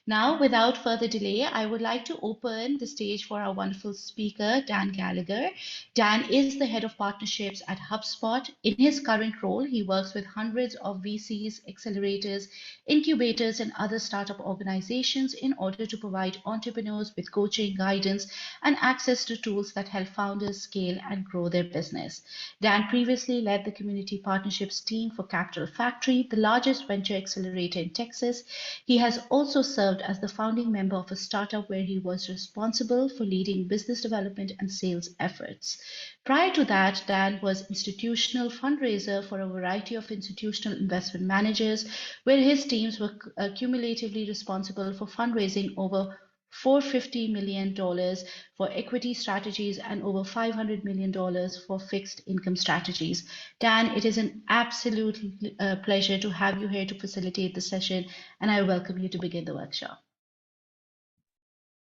Now, without further delay, I would like to open the stage for our wonderful speaker, Dan Gallagher. Dan is the head of partnerships at HubSpot. In his current role, he works with hundreds of VCs, accelerators, incubators, and other startup organizations in order to provide entrepreneurs with coaching, guidance, and access to tools that help founders scale and grow their business. Dan previously led the community partnerships team for Capital Factory, the largest venture accelerator in Texas. He has also served as the founding member of a startup where he was responsible for leading business development and sales efforts. Prior to that, Dan was institutional fundraiser for a variety of institutional investment managers, where his teams were cumulatively responsible for fundraising over $450 million for equity strategies and over $500 million for fixed income strategies. Dan, it is an absolute pleasure to have you here to facilitate the session, and I welcome you to begin the workshop.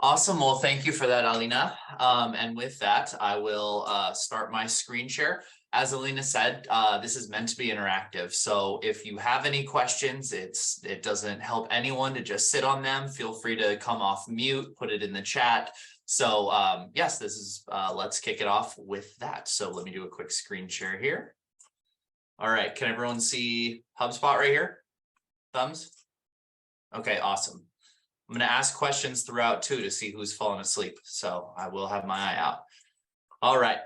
Awesome. Well, thank you for that, Alina. And with that, I will start my screen share. As Alina said, this is meant to be interactive. So if you have any questions, it doesn't help anyone to just sit on them. Feel free to come off mute, put it in the chat. So yes, this is, let's kick it off with that. So let me do a quick screen share here. All right. Can everyone see HubSpot right here? Thumbs? Okay, awesome. I'm going to ask questions throughout too to see who's fallen asleep. So I will have my eye out. All right,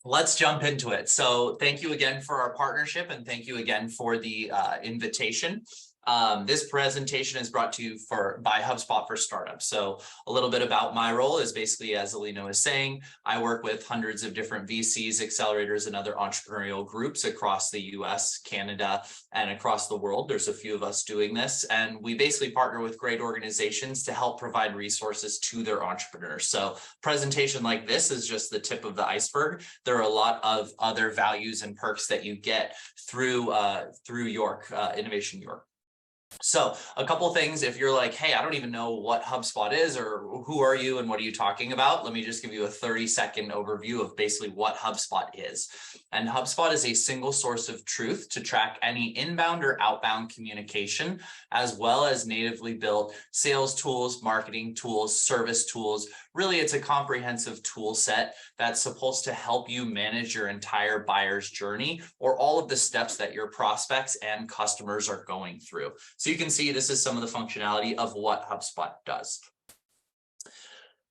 let's jump into it. So thank you again for our partnership and thank you again for the invitation. This presentation is brought to you by HubSpot for Startups. So a little bit about my role is basically, as Alina was saying, I work with hundreds of different VCs, accelerators, and other entrepreneurial groups across the US, Canada, and across the world. There's a few of us doing this, and we basically partner with great organizations to help provide resources to their entrepreneurs. So presentation like this is just the tip of the iceberg. There are a lot of other values and perks that you get through York, Innovation York. So a couple of things, if you're like, hey, I don't even know what HubSpot is or who are you and what are you talking about? Let me just give you a 30-second overview of basically what HubSpot is. And HubSpot is a single source of truth to track any inbound or outbound communication, as well as natively built sales tools, marketing tools, service tools. Really, it's a comprehensive tool set that's supposed to help you manage your entire buyer's journey or all of the steps that your prospects and customers are going through. So you can see this is some of the functionality of what HubSpot does.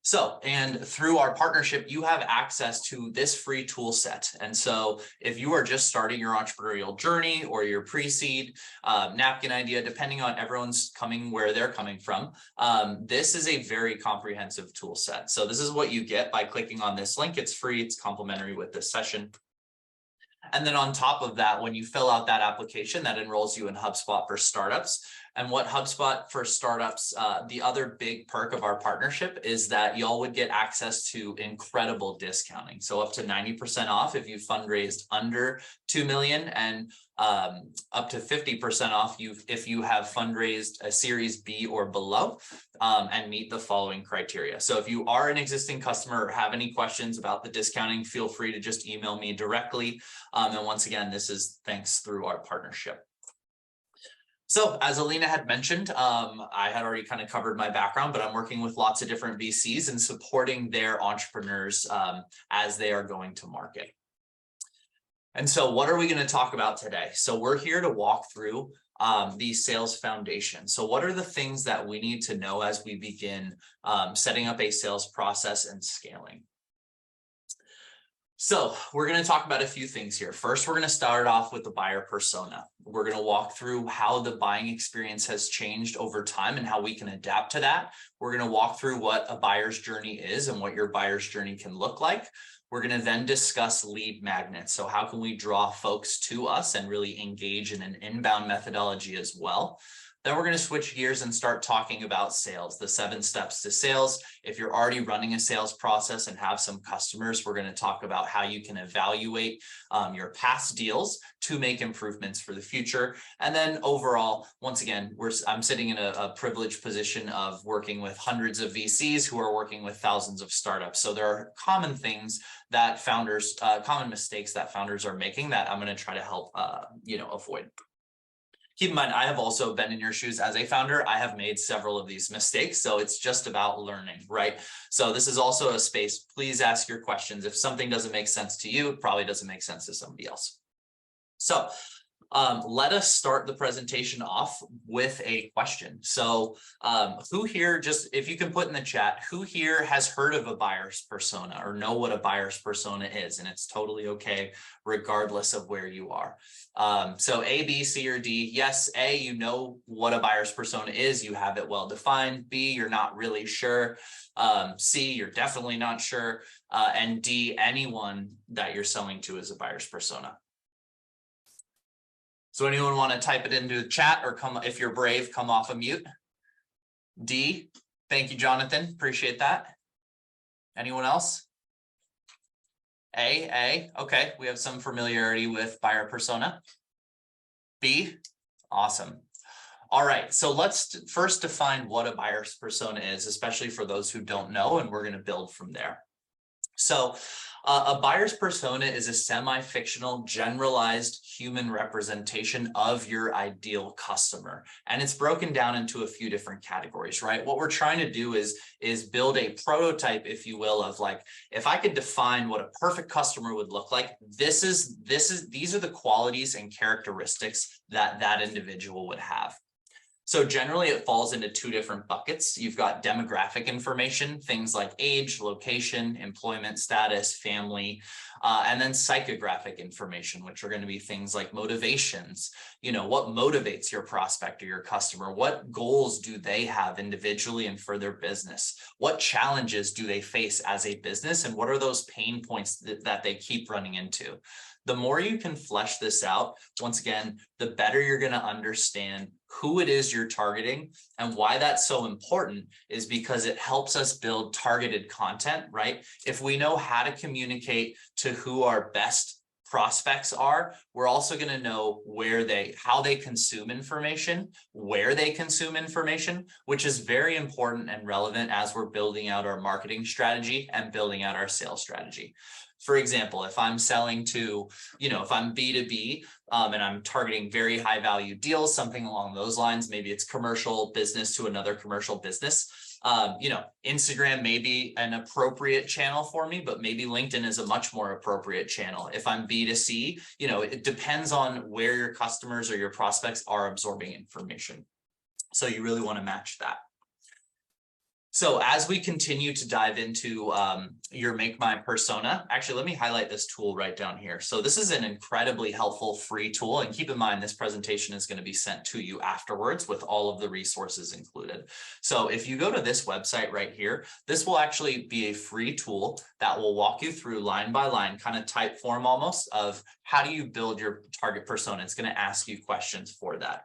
So, and through our partnership, you have access to this free tool set. And so if you are just starting your entrepreneurial journey or your pre-seed napkin idea, depending on everyone's coming where they're coming from, this is a very comprehensive tool set. So this is what you get by clicking on this link. It's free, it's complimentary with this session. And then on top of that, when you fill out that application, that enrolls you in HubSpot for Startups. And what HubSpot for Startups, the other big perk of our partnership is that y'all would get access to incredible discounting. So up to 90% off if you fundraised under 2 million and up to 50% off if you have fundraised a Series B or below and meet the following criteria. So if you are an existing customer or have any questions about the discounting, feel free to just email me directly. And once again, this is thanks through our partnership. So as Alina had mentioned, I had already kind of covered my background, but I'm working with lots of different VCs and supporting their entrepreneurs as they are going to market. And so what are we going to talk about today? So we're here to walk through the sales foundation. So what are the things that we need to know as we begin setting up a sales process and scaling? So we're going to talk about a few things here. First, we're going to start off with the buyer persona. We're going to walk through how the buying experience has changed over time and how we can adapt to that. We're going to walk through what a buyer's journey is and what your buyer's journey can look like. We're going to then discuss lead magnets. So how can we draw folks to us and really engage in an inbound methodology as well? Then we're going to switch gears and start talking about sales, the 7 steps to sales. If you're already running a sales process and have some customers, we're going to talk about how you can evaluate your past deals to make improvements for the future. And then overall, once again, I'm sitting in a privileged position of working with hundreds of VCs who are working with thousands of startups. So there are common things that founders, common mistakes that founders are making that I'm going to try to help, avoid. Keep in mind, I have also been in your shoes as a founder. I have made several of these mistakes. So it's just about learning, right? So this is also a space. Please ask your questions. If something doesn't make sense to you, it probably doesn't make sense to somebody else. So let us start the presentation off with a question. So who here, just if you can put in the chat, who here has heard of a buyer's persona or know what a buyer's persona is? And it's totally okay, regardless of where you are. So A, B, C, or D. Yes, A, you know what a buyer's persona is. You have it well defined. B, you're not really sure. C, you're definitely not sure. And D, anyone that you're selling to is a buyer's persona. So anyone want to type it into the chat, or come, if you're brave, come off of mute? D, thank you, Jonathan. Appreciate that. Anyone else? A, okay. We have some familiarity with buyer persona. B, awesome. All right, so let's first define what a buyer's persona is, especially for those who don't know, and we're going to build from there. So a buyer's persona is a semi-fictional, generalized human representation of your ideal customer. And it's broken down into a few different categories, right? What we're trying to do is build a prototype, if you will, of like, if I could define what a perfect customer would look like, these are the qualities and characteristics that that individual would have. So generally it falls into two different buckets. You've got demographic information, things like age, location, employment status, family, and then psychographic information, which are going to be things like motivations. You know, what motivates your prospect or your customer? What goals do they have individually and for their business? What challenges do they face as a business? And what are those pain points that they keep running into? The more you can flesh this out, once again, the better you're going to understand who it is you're targeting. And why that's so important is because it helps us build targeted content, right? If we know how to communicate to who our best prospects are, we're also going to know how they consume information, where they consume information, which is very important and relevant as we're building out our marketing strategy and building out our sales strategy. For example, if I'm selling to, if I'm B2B and I'm targeting very high value deals, something along those lines, maybe it's commercial business to another commercial business. Instagram may be an appropriate channel for me, but maybe LinkedIn is a much more appropriate channel. If I'm B2C, it depends on where your customers or your prospects are absorbing information. So you really want to match that. So as we continue to dive into your Make My Persona, actually, let me highlight this tool right down here. So this is an incredibly helpful free tool. And keep in mind, this presentation is going to be sent to you afterwards with all of the resources included. So if you go to this website right here, this will actually be a free tool that will walk you through line by line, kind of type form almost, of how do you build your target persona. It's going to ask you questions for that.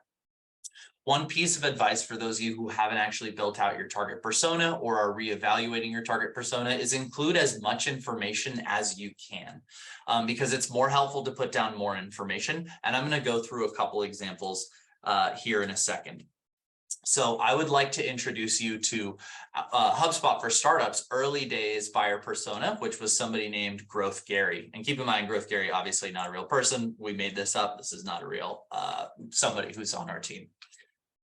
One piece of advice for those of you who haven't actually built out your target persona or are reevaluating your target persona is include as much information as you can, because it's more helpful to put down more information. And I'm going to go through a couple examples here in a second. So I would like to introduce you to HubSpot for Startups early days buyer persona, which was somebody named Growth Gary. And keep in mind, Growth Gary, obviously not a real person. We made this up. This is not a real somebody who's on our team.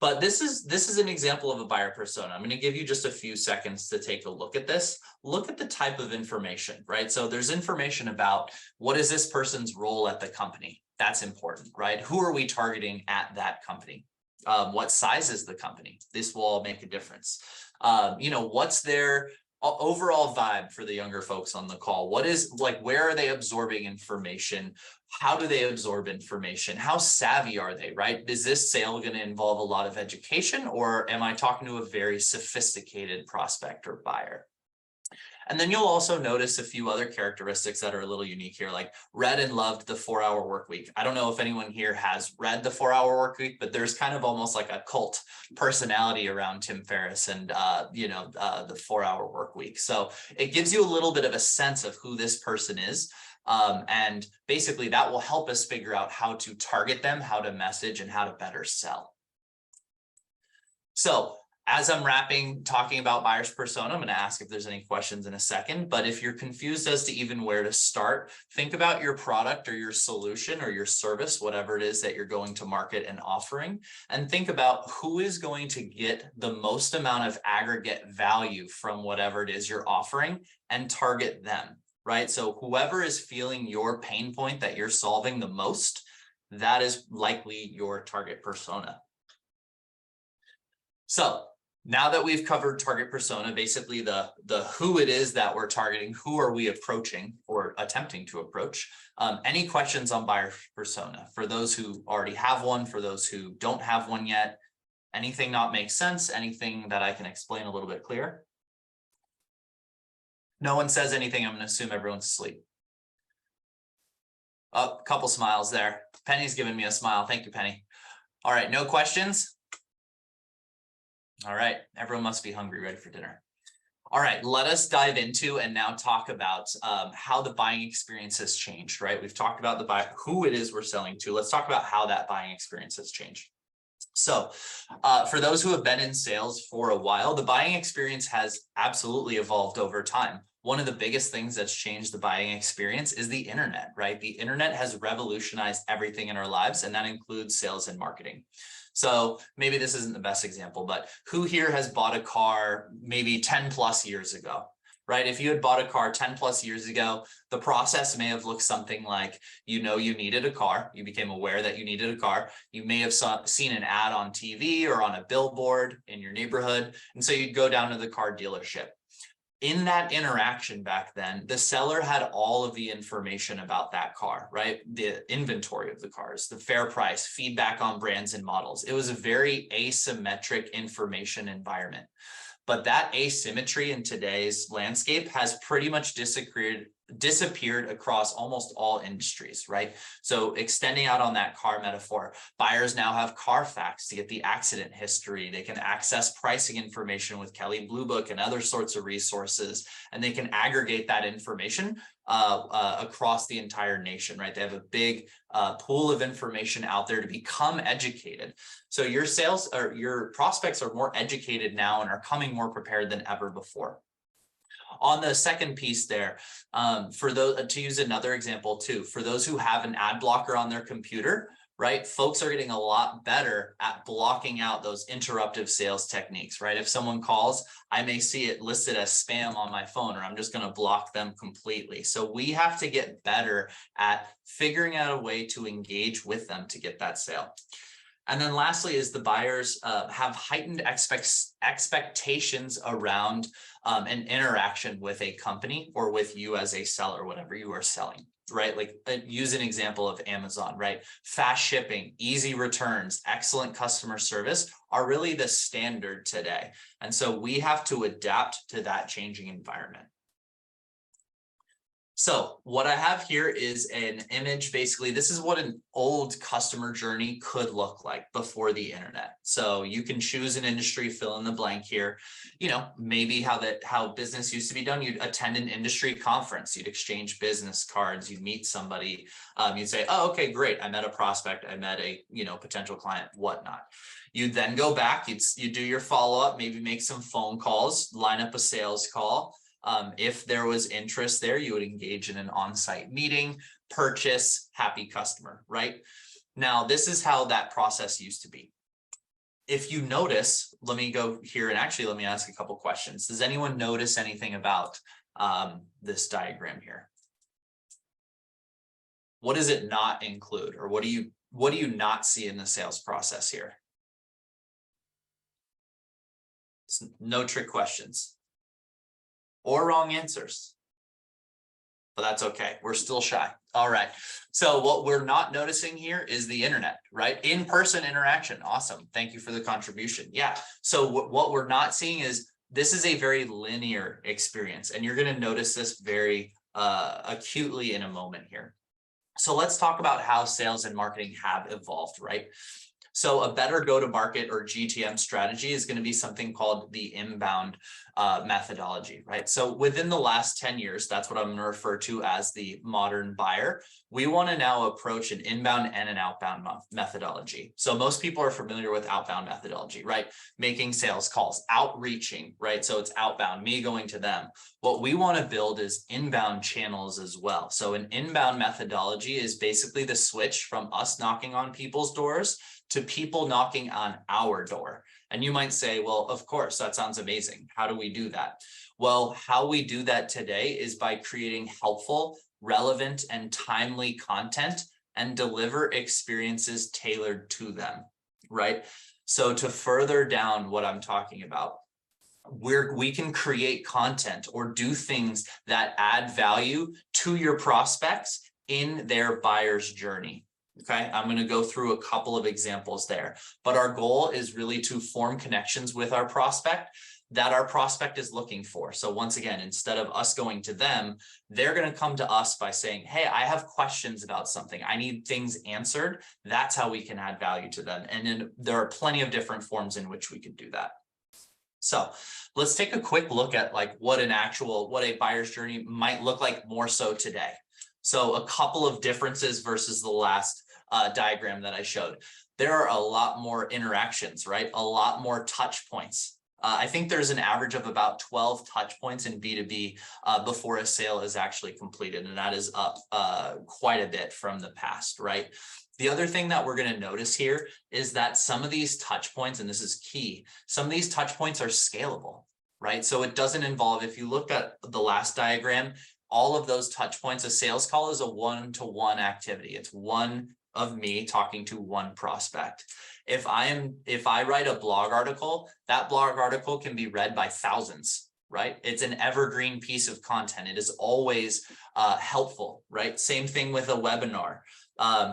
But this is an example of a buyer persona. I'm going to give you just a few seconds to take a look at this. Look at the type of information, right? So there's information about what is this person's role at the company. That's important, right? Who are we targeting at that company? What size is the company? This will all make a difference. What's their overall vibe for the younger folks on the call? What is where are they absorbing information? How do they absorb information? How savvy are they, right? Is this sale going to involve a lot of education, or am I talking to a very sophisticated prospect or buyer? And then you'll also notice a few other characteristics that are a little unique here, like read and loved the 4-Hour Workweek. I don't know if anyone here has read the 4-Hour Workweek, but there's kind of almost like a cult personality around Tim Ferriss and, the 4-Hour Workweek. So it gives you a little bit of a sense of who this person is. And basically that will help us figure out how to target them, how to message, and how to better sell. So As I'm talking about buyer's persona, I'm going to ask if there's any questions in a second, but if you're confused as to even where to start, think about your product or your solution or your service, whatever it is that you're going to market and offering, and think about who is going to get the most amount of aggregate value from whatever it is you're offering and target them, right? So whoever is feeling your pain point that you're solving the most, that is likely your target persona. So now that we've covered target persona, basically the who it is that we're targeting, who are we approaching or attempting to approach, any questions on buyer persona for those who already have one, for those who don't have one yet, anything not make sense, anything that I can explain a little bit clearer? No one says anything. I'm going to assume everyone's asleep. Oh, a couple smiles there. Penny's giving me a smile. Thank you, Penny. All right, no questions? All right, everyone must be hungry, ready for dinner. All right, let us dive into and now talk about how the buying experience has changed, right? We've talked about who it is we're selling to. Let's talk about how that buying experience has changed. So for those who have been in sales for a while, the buying experience has absolutely evolved over time. One of the biggest things that's changed the buying experience is the internet, right? The internet has revolutionized everything in our lives, and that includes sales and marketing. So maybe this isn't the best example, but who here has bought a car maybe 10 plus years ago, right? If you had bought a car 10 plus years ago, the process may have looked something like, you needed a car. You became aware that you needed a car. You may have seen an ad on TV or on a billboard in your neighborhood. And so you'd go down to the car dealership. In that interaction back then, the seller had all of the information about that car, right? The inventory of the cars, the fair price, feedback on brands and models. It was a very asymmetric information environment. But that asymmetry in today's landscape has pretty much disappeared across almost all industries, right? So extending out on that car metaphor, buyers now have Carfax to get the accident history. They can access pricing information with Kelley Blue Book and other sorts of resources, and they can aggregate that information across the entire nation, right? They have a big pool of information out there to become educated. So your sales or your prospects are more educated now and are coming more prepared than ever before. On the second piece there, for those, to use another example too, for those who have an ad blocker on their computer, right? Folks are getting a lot better at blocking out those interruptive sales techniques, right? If someone calls, I may see it listed as spam on my phone, or I'm just going to block them completely. So we have to get better at figuring out a way to engage with them to get that sale. And then lastly is the buyers have heightened expectations around an interaction with a company or with you as a seller, whatever you are selling, right? Like use an example of Amazon, right? Fast shipping, easy returns, excellent customer service are really the standard today. And so we have to adapt to that changing environment. So what I have here is an image. Basically, this is what an old customer journey could look like before the internet. So you can choose an industry, fill in the blank here. Maybe how business used to be done. You'd attend an industry conference, you'd exchange business cards, you'd meet somebody, you'd say, oh, okay, great. I met a prospect, I met a potential client, whatnot. You'd then go back, you'd do your follow-up, maybe make some phone calls, line up a sales call. If there was interest there, you would engage in an on-site meeting, purchase, happy customer, right? Now, this is how that process used to be. If you notice, let me go here and actually let me ask a couple questions. Does anyone notice anything about this diagram here? What does it not include, or what do you not see in the sales process here? It's no trick questions or wrong answers, but that's okay. We're still shy. All right. So what we're not noticing here is the internet, right? In-person interaction. Awesome. Thank you for the contribution. Yeah. So what we're not seeing is this is a very linear experience, and you're going to notice this very acutely in a moment here. So let's talk about how sales and marketing have evolved, right? So a better go-to-market or GTM strategy is going to be something called the inbound methodology, right? So within the last 10 years, that's what I'm going to refer to as the modern buyer. We want to now approach an inbound and an outbound methodology. So most people are familiar with outbound methodology, right? Making sales calls, outreaching, right? So it's outbound, me going to them. What we want to build is inbound channels as well. So an inbound methodology is basically the switch from us knocking on people's doors to people knocking on our door. And you might say, well, of course, that sounds amazing. How do we do that? Well, how we do that today is by creating helpful, relevant, and timely content and deliver experiences tailored to them, right? So to further down what I'm talking about, we can create content or do things that add value to your prospects in their buyer's journey. Okay, I'm going to go through a couple of examples there, but our goal is really to form connections with our prospect that our prospect is looking for. So once again, instead of us going to them, they're going to come to us by saying, hey, I have questions about something. I need things answered. That's how we can add value to them. And then there are plenty of different forms in which we could do that. So let's take a quick look at like what a buyer's journey might look like more so today. So a couple of differences versus the last diagram that I showed. There are a lot more interactions, right? A lot more touch points. I think there's an average of about 12 touch points in B2B before a sale is actually completed. And that is up quite a bit from the past, right? The other thing that we're going to notice here is that some of these touch points, and this is key, some of these touch points are scalable, right? So it doesn't involve, if you look at the last diagram, all of those touch points, a sales call is a one-to-one activity. It's one of me talking to one prospect. If I write a blog article, that blog article can be read by thousands, right? It's an evergreen piece of content. It is always helpful, right? Same thing with a webinar.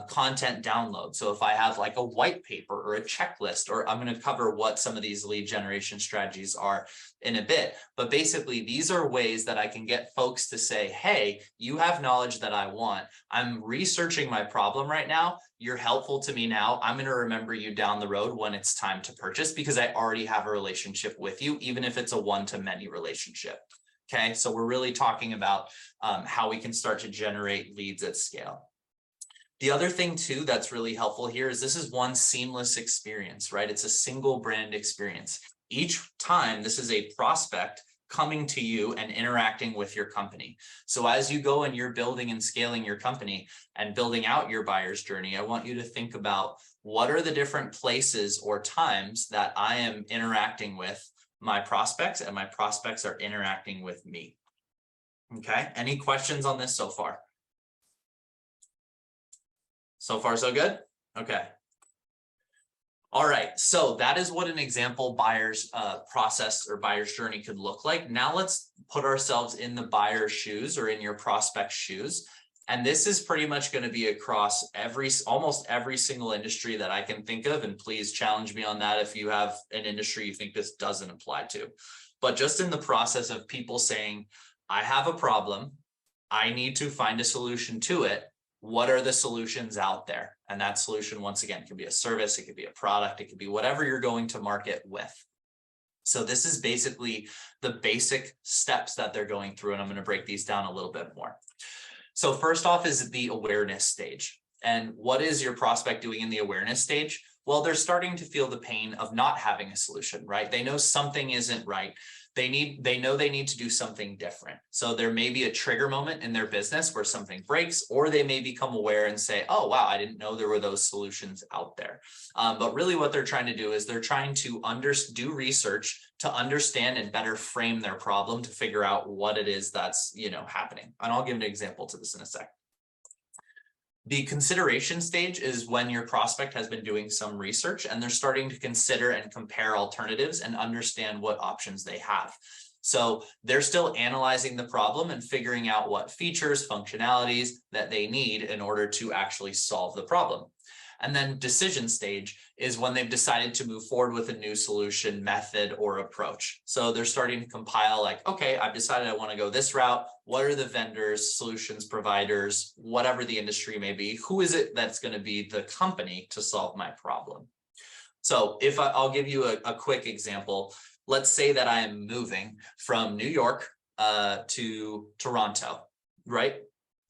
Content download. So if I have like a white paper or a checklist, or I'm going to cover what some of these lead generation strategies are in a bit, but basically these are ways that I can get folks to say, hey, you have knowledge that I want. I'm researching my problem right now. You're helpful to me now. I'm going to remember you down the road when it's time to purchase because I already have a relationship with you, even if it's a one-to-many relationship. Okay, so we're really talking about how we can start to generate leads at scale. The other thing too that's really helpful here is this is one seamless experience, right? It's a single brand experience. Each time this is a prospect coming to you and interacting with your company. So as you go and you're building and scaling your company and building out your buyer's journey, I want you to think about what are the different places or times that I am interacting with my prospects and my prospects are interacting with me. Okay, any questions on this so far? So far, so good? Okay. All right, so that is what an example buyer's process or buyer's journey could look like. Now let's put ourselves in the buyer's shoes or in your prospect's shoes. And this is pretty much going to be across almost every single industry that I can think of. And please challenge me on that if you have an industry you think this doesn't apply to. But just in the process of people saying, I have a problem, I need to find a solution to it. What are the solutions out there? And that solution, once again, can be a service, it could be a product, it could be whatever you're going to market with. So this is basically the basic steps that they're going through, and I'm going to break these down a little bit more. So first off is the awareness stage. And what is your prospect doing in the awareness stage? Well, they're starting to feel the pain of not having a solution, right? They know something isn't right. They know they need to do something different. So there may be a trigger moment in their business where something breaks, or they may become aware and say, oh, wow, I didn't know there were those solutions out there. But really what they're trying to do is they're trying to do research to understand and better frame their problem to figure out what it is that's, happening. And I'll give an example to this in a sec. The consideration stage is when your prospect has been doing some research and they're starting to consider and compare alternatives and understand what options they have. So they're still analyzing the problem and figuring out what features, functionalities that they need in order to actually solve the problem. And then decision stage is when they've decided to move forward with a new solution, method, or approach. So they're starting to compile like, okay, I've decided I want to go this route. What are the vendors, solutions providers, whatever the industry may be? Who is it that's going to be the company to solve my problem? So if I'll give you a quick example. Let's say that I am moving from New York to Toronto, right?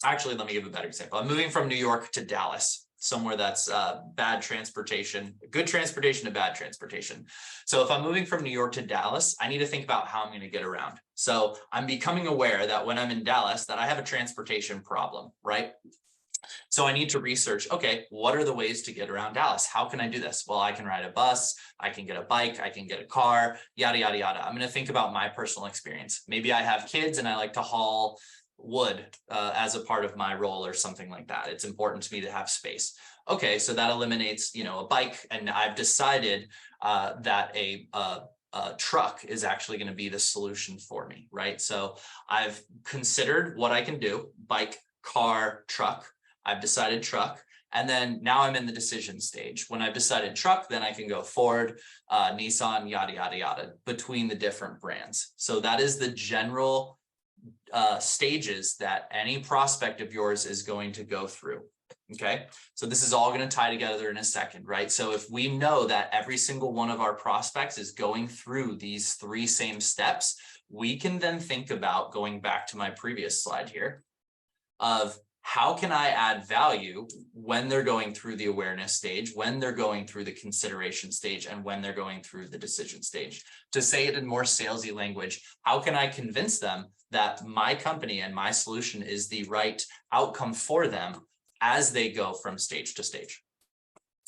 Actually, let me give a better example. I'm moving from New York to Dallas, somewhere that's bad transportation, good transportation to bad transportation. So if I'm moving from New York to Dallas, I need to think about how I'm going to get around. So I'm becoming aware that when I'm in Dallas, that I have a transportation problem, right? So I need to research, okay, what are the ways to get around Dallas? How can I do this? Well, I can ride a bus, I can get a bike, I can get a car, yada, yada, yada. I'm going to think about my personal experience. Maybe I have kids and I like to haul wood as a part of my role or something like that. It's important to me to have space. Okay, so that eliminates, a bike, and I've decided that a truck is actually going to be the solution for me, right? So I've considered what I can do: bike, car, truck. I've decided truck. And then now I'm in the decision stage. When I've decided truck, then I can go Ford, Nissan, yada, yada, yada, between the different brands. So that is the general stages that any prospect of yours is going to go through. Okay, so this is all going to tie together in a second, right? So if we know that every single one of our prospects is going through these three same steps, we can then think about, going back to my previous slide here, of how can I add value when they're going through the awareness stage, when they're going through the consideration stage, and when they're going through the decision stage. To say it in more salesy language, how can I convince them that my company and my solution is the right outcome for them as they go from stage to stage?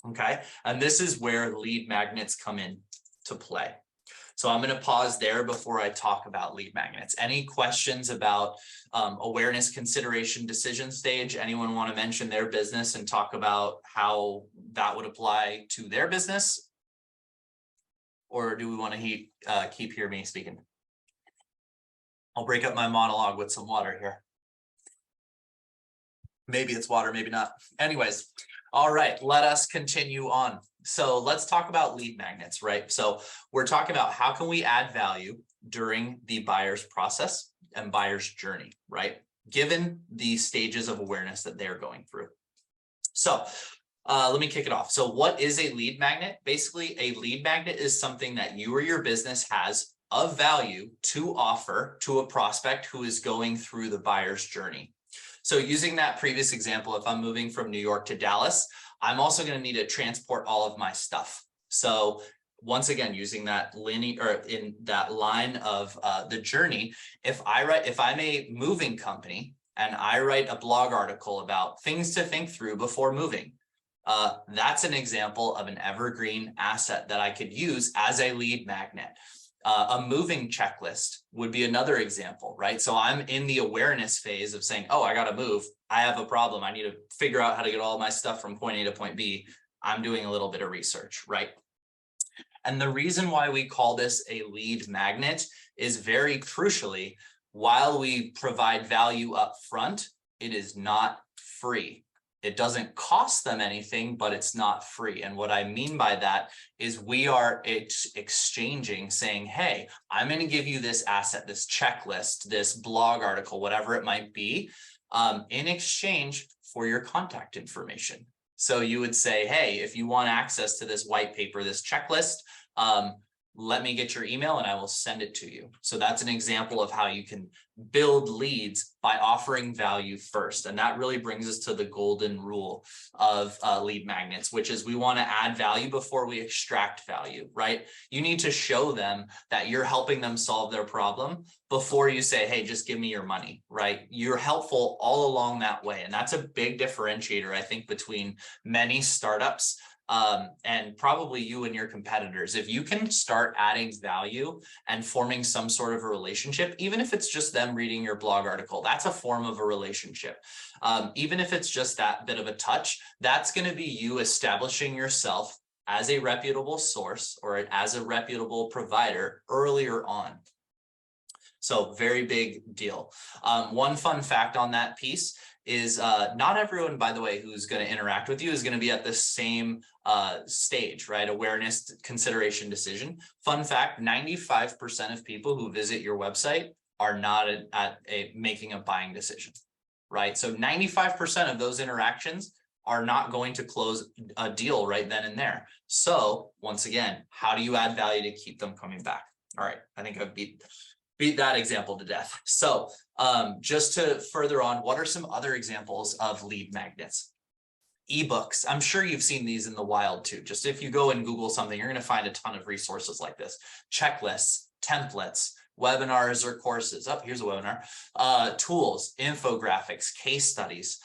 Okay, and this is where lead magnets come in to play. So I'm going to pause there before I talk about lead magnets. Any questions about awareness, consideration, decision stage? Anyone want to mention their business and talk about how that would apply to their business? Or do we want to keep hear me speaking? I'll break up my monologue with some water here. Maybe it's water, maybe not. Anyways, all right, let us continue on. So let's talk about lead magnets, right? So we're talking about how can we add value during the buyer's process and buyer's journey, right? Given the stages of awareness that they're going through. So let me kick it off. So what is a lead magnet? Basically, a lead magnet is something that you or your business has of value to offer to a prospect who is going through the buyer's journey. So using that previous example, if I'm moving from New York to Dallas, I'm also going to need to transport all of my stuff. So once again, using that linear or in that line of the journey, if I'm a moving company and I write a blog article about things to think through before moving, that's an example of an evergreen asset that I could use as a lead magnet. A moving checklist would be another example, right? So I'm in the awareness phase of saying, oh, I got to move. I have a problem. I need to figure out how to get all my stuff from point A to point B. I'm doing a little bit of research, right? And the reason why we call this a lead magnet is very crucially, while we provide value up front, it is not free. It doesn't cost them anything, but it's not free. And what I mean by that is we are exchanging, saying, hey, I'm going to give you this asset, this checklist, this blog article, whatever it might be, in exchange for your contact information. So you would say, hey, if you want access to this white paper, this checklist, let me get your email and I will send it to you. So that's an example of how you can build leads by offering value first. And that really brings us to the golden rule of lead magnets, which is we want to add value before we extract value, right? You need to show them that you're helping them solve their problem before you say, hey, just give me your money, right? You're helpful all along that way. And that's a big differentiator, I think, between many startups and probably you and your competitors. If you can start adding value and forming some sort of a relationship, even if it's just them reading your blog article, that's a form of a relationship. Even if it's just that bit of a touch, that's going to be you establishing yourself as a reputable source or as a reputable provider earlier on. So very big deal. One fun fact on that piece is not everyone, by the way, who's going to interact with you is going to be at the same stage, right? Awareness, consideration, decision. Fun fact, 95% of people who visit your website are not making a buying decision, right? So 95% of those interactions are not going to close a deal right then and there. So once again, how do you add value to keep them coming back? All right, I think I've beat that example to death. So just to further on, what are some other examples of lead magnets? Ebooks. I'm sure you've seen these in the wild too. Just if you go and Google something, you're going to find a ton of resources like this. Checklists, templates, webinars or courses. Oh, here's a webinar. Tools, infographics, case studies.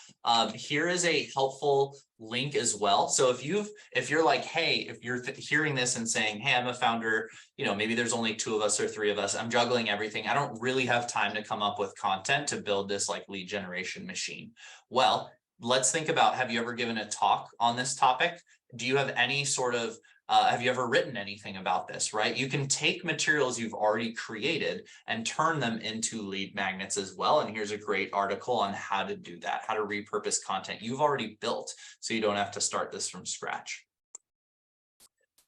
Here is a helpful link as well. So if you're like, hey, if you're hearing this and saying, hey, I'm a founder, maybe there's only 2 of us or 3 of us, I'm juggling everything. I don't really have time to come up with content to build this like lead generation machine. Well, let's think about, have you ever given a talk on this topic? Do you have any sort of, have you ever written anything about this, right? You can take materials you've already created and turn them into lead magnets as well. And here's a great article on how to do that, how to repurpose content you've already built so you don't have to start this from scratch.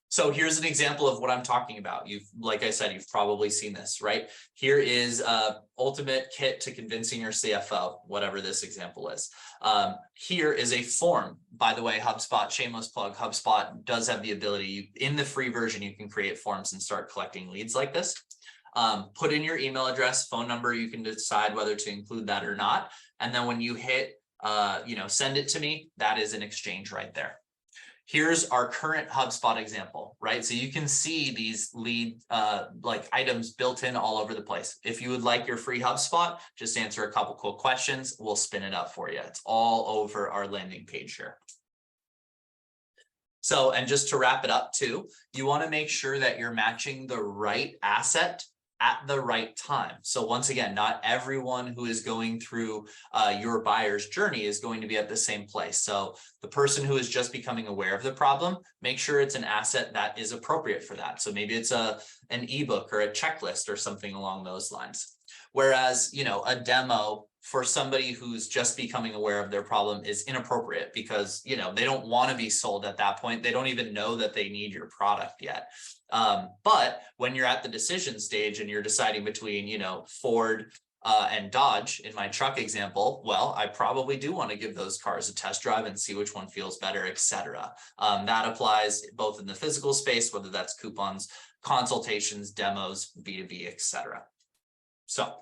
So here's an example of what I'm talking about. Like I said, you've probably seen this, right? Here is ultimate kit to convincing your CFO, whatever this example is. Here is a form. By the way, HubSpot, shameless plug, HubSpot does have the ability, in the free version, you can create forms and start collecting leads like this. Put in your email address, phone number, you can decide whether to include that or not. And then when you hit, send it to me, that is an exchange right there. Here's our current HubSpot example, right? So you can see these lead items built in all over the place. If you would like your free HubSpot, just answer a couple cool questions. We'll spin it up for you. It's all over our landing page here. So, and just to wrap it up too, you want to make sure that you're matching the right asset at the right time. So once again, not everyone who is going through your buyer's journey is going to be at the same place. So the person who is just becoming aware of the problem, make sure it's an asset that is appropriate for that. So maybe it's an ebook or a checklist or something along those lines. Whereas, a demo for somebody who's just becoming aware of their problem is inappropriate because, they don't want to be sold at that point. They don't even know that they need your product yet. But when you're at the decision stage and you're deciding between, Ford and Dodge in my truck example, well, I probably do want to give those cars a test drive and see which one feels better, etc. That applies both in the physical space, whether that's coupons, consultations, demos, B2B, etc. So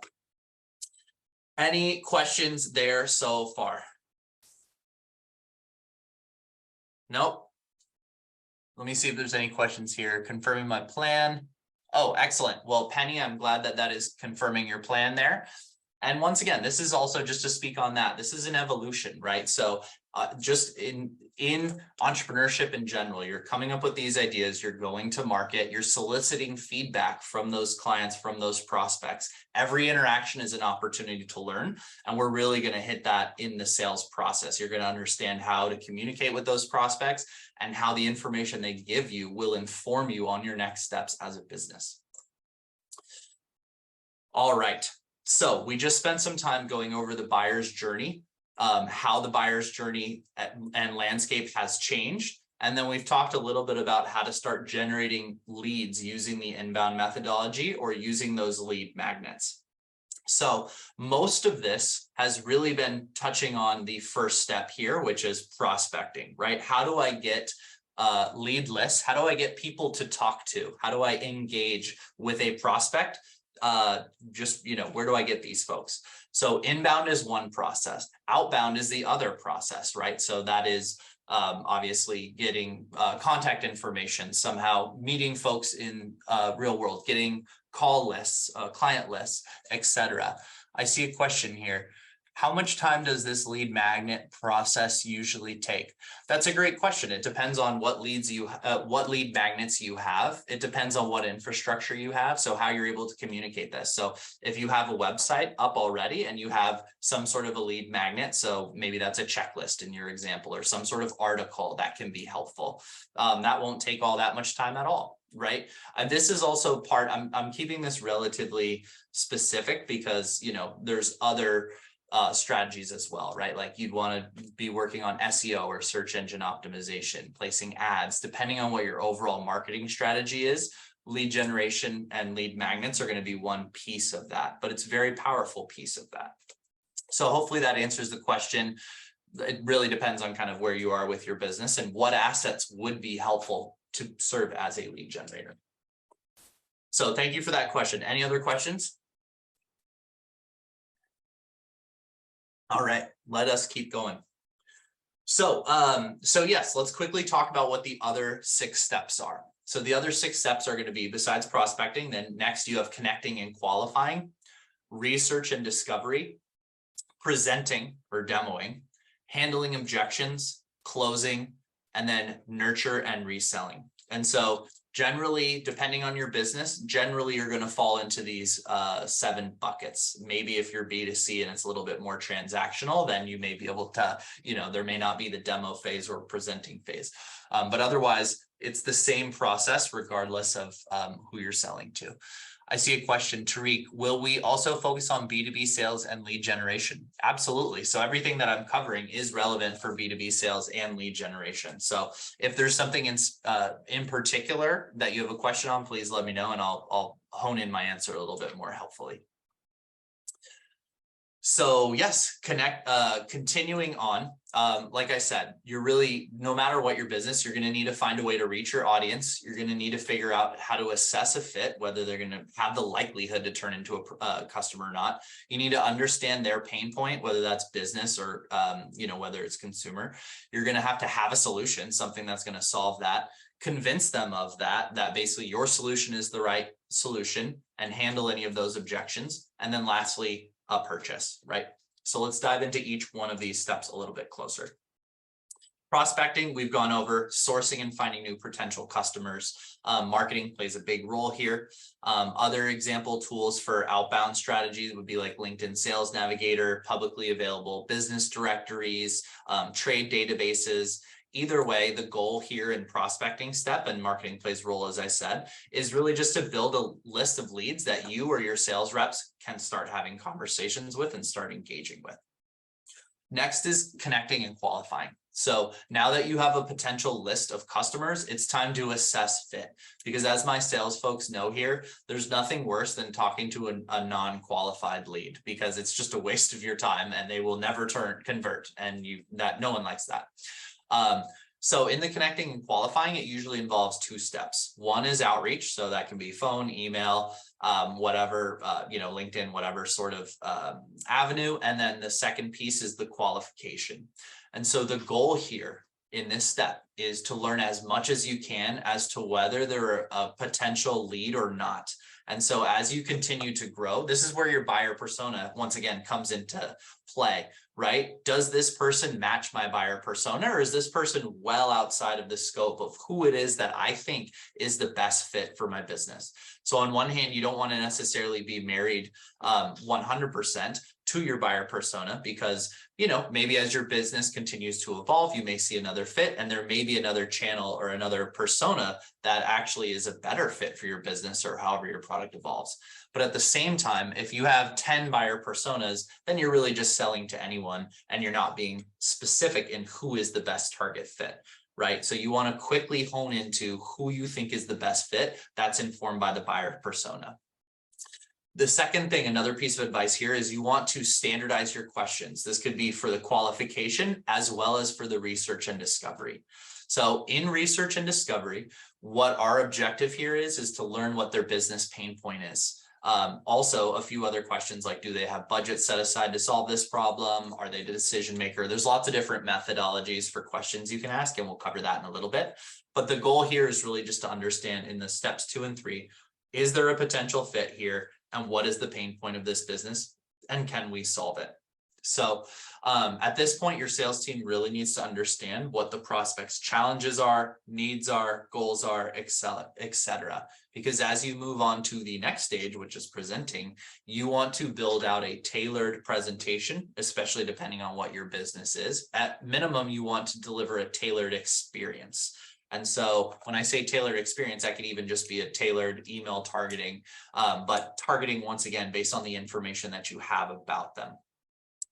any questions there so far? Nope. Let me see if there's any questions here. Confirming my plan. Oh, excellent. Well, Penny, I'm glad that that is confirming your plan there. And once again, this is also just to speak on that. This is an evolution, right? So just in entrepreneurship in general, you're coming up with these ideas, you're going to market, you're soliciting feedback from those clients, from those prospects. Every interaction is an opportunity to learn. And we're really going to hit that in the sales process. You're going to understand how to communicate with those prospects and how the information they give you will inform you on your next steps as a business. All right. So we just spent some time going over the buyer's journey, how the buyer's journey and landscape has changed. And then we've talked a little bit about how to start generating leads using the inbound methodology or using those lead magnets. So most of this has really been touching on the first step here, which is prospecting, right? How do I get lead lists? How do I get people to talk to? How do I engage with a prospect? Where do I get these folks? So inbound is one process. Outbound is the other process, right? So that is obviously getting contact information, somehow meeting folks in real world, getting call lists, client lists, etc. I see a question here. How much time does this lead magnet process usually take? That's a great question. It depends on what lead magnets you have. It depends on what infrastructure you have. So how you're able to communicate this. So if you have a website up already and you have some sort of a lead magnet, so maybe that's a checklist in your example or some sort of article that can be helpful. That won't take all that much time at all. Right. And this is also part, I'm keeping this relatively specific because, there's other strategies as well, right? Like you'd want to be working on SEO or search engine optimization, placing ads, depending on what your overall marketing strategy is. Lead generation and lead magnets are going to be one piece of that, but it's a very powerful piece of that. So hopefully that answers the question. it really depends on kind of where you are with your business and what assets would be helpful to serve as a lead generator. So thank you for that question. Any other questions? All right, let us keep going. So yes, let's quickly talk about what the other 6 steps are. So the other 6 steps are going to be, besides prospecting, then next you have connecting and qualifying, research and discovery, presenting or demoing, handling objections, closing, and then nurture and reselling. And so generally, depending on your business, generally you're going to fall into these 7 buckets. Maybe if you're B2C and it's a little bit more transactional, then you may be able to, there may not be the demo phase or presenting phase. But otherwise, it's the same process regardless of who you're selling to. I see a question, Tariq, will we also focus on B2B sales and lead generation? Absolutely. So everything that I'm covering is relevant for B2B sales and lead generation. So if there's something in particular that you have a question on, please let me know and I'll hone in my answer a little bit more helpfully. So yes, continuing on, like I said, you're really, no matter what your business, you're going to need to find a way to reach your audience. You're going to need to figure out how to assess a fit, whether they're going to have the likelihood to turn into a customer or not. You need to understand their pain point, whether that's business or, whether it's consumer. You're going to have a solution, something that's going to solve that. Convince them of that basically your solution is the right solution and handle any of those objections. And then lastly, a purchase, right? So let's dive into each one of these steps a little bit closer. Prospecting, we've gone over. Sourcing and finding new potential customers. Marketing plays a big role here. Other example tools for outbound strategies would be like LinkedIn Sales Navigator, publicly available business directories, trade databases. Either way, the goal here in prospecting step, and marketing plays a role, as I said, is really just to build a list of leads that you or your sales reps can start having conversations with and start engaging with. Next is connecting and qualifying. So now that you have a potential list of customers, it's time to assess fit. Because as my sales folks know here, there's nothing worse than talking to a non-qualified lead, because it's just a waste of your time and they will never convert, and no one likes that. So in the connecting and qualifying, it usually involves 2 steps. One is outreach. So that can be phone, email, whatever, LinkedIn, whatever sort of avenue. And then the second piece is the qualification. And so the goal here in this step is to learn as much as you can as to whether they're a potential lead or not. And so as you continue to grow, this is where your buyer persona, once again, comes into play, right? Does this person match my buyer persona, or is this person well outside of the scope of who it is that I think is the best fit for my business? So on one hand, you don't want to necessarily be married 100% to your buyer persona, because, maybe as your business continues to evolve, you may see another fit, and there may be another channel or another persona that actually is a better fit for your business or however your product evolves. But at the same time, if you have 10 buyer personas, then you're really just selling to anyone and you're not being specific in who is the best target fit, right? So you want to quickly hone into who you think is the best fit. That's informed by the buyer persona. The second thing, another piece of advice here, is you want to standardize your questions. This could be for the qualification as well as for the research and discovery. So in research and discovery, what our objective here is to learn what their business pain point is. Also, a few other questions like, do they have budget set aside to solve this problem? Are they the decision maker? There's lots of different methodologies for questions you can ask, and we'll cover that in a little bit. But the goal here is really just to understand in the steps 2 and 3, is there a potential fit here? And what is the pain point of this business? And can we solve it? So at this point, your sales team really needs to understand what the prospect's challenges are, needs are, goals are, etc. Because as you move on to the next stage, which is presenting, you want to build out a tailored presentation, especially depending on what your business is. At minimum, you want to deliver a tailored experience. And so when I say tailored experience, that could even just be a tailored email targeting, but targeting, once again, based on the information that you have about them.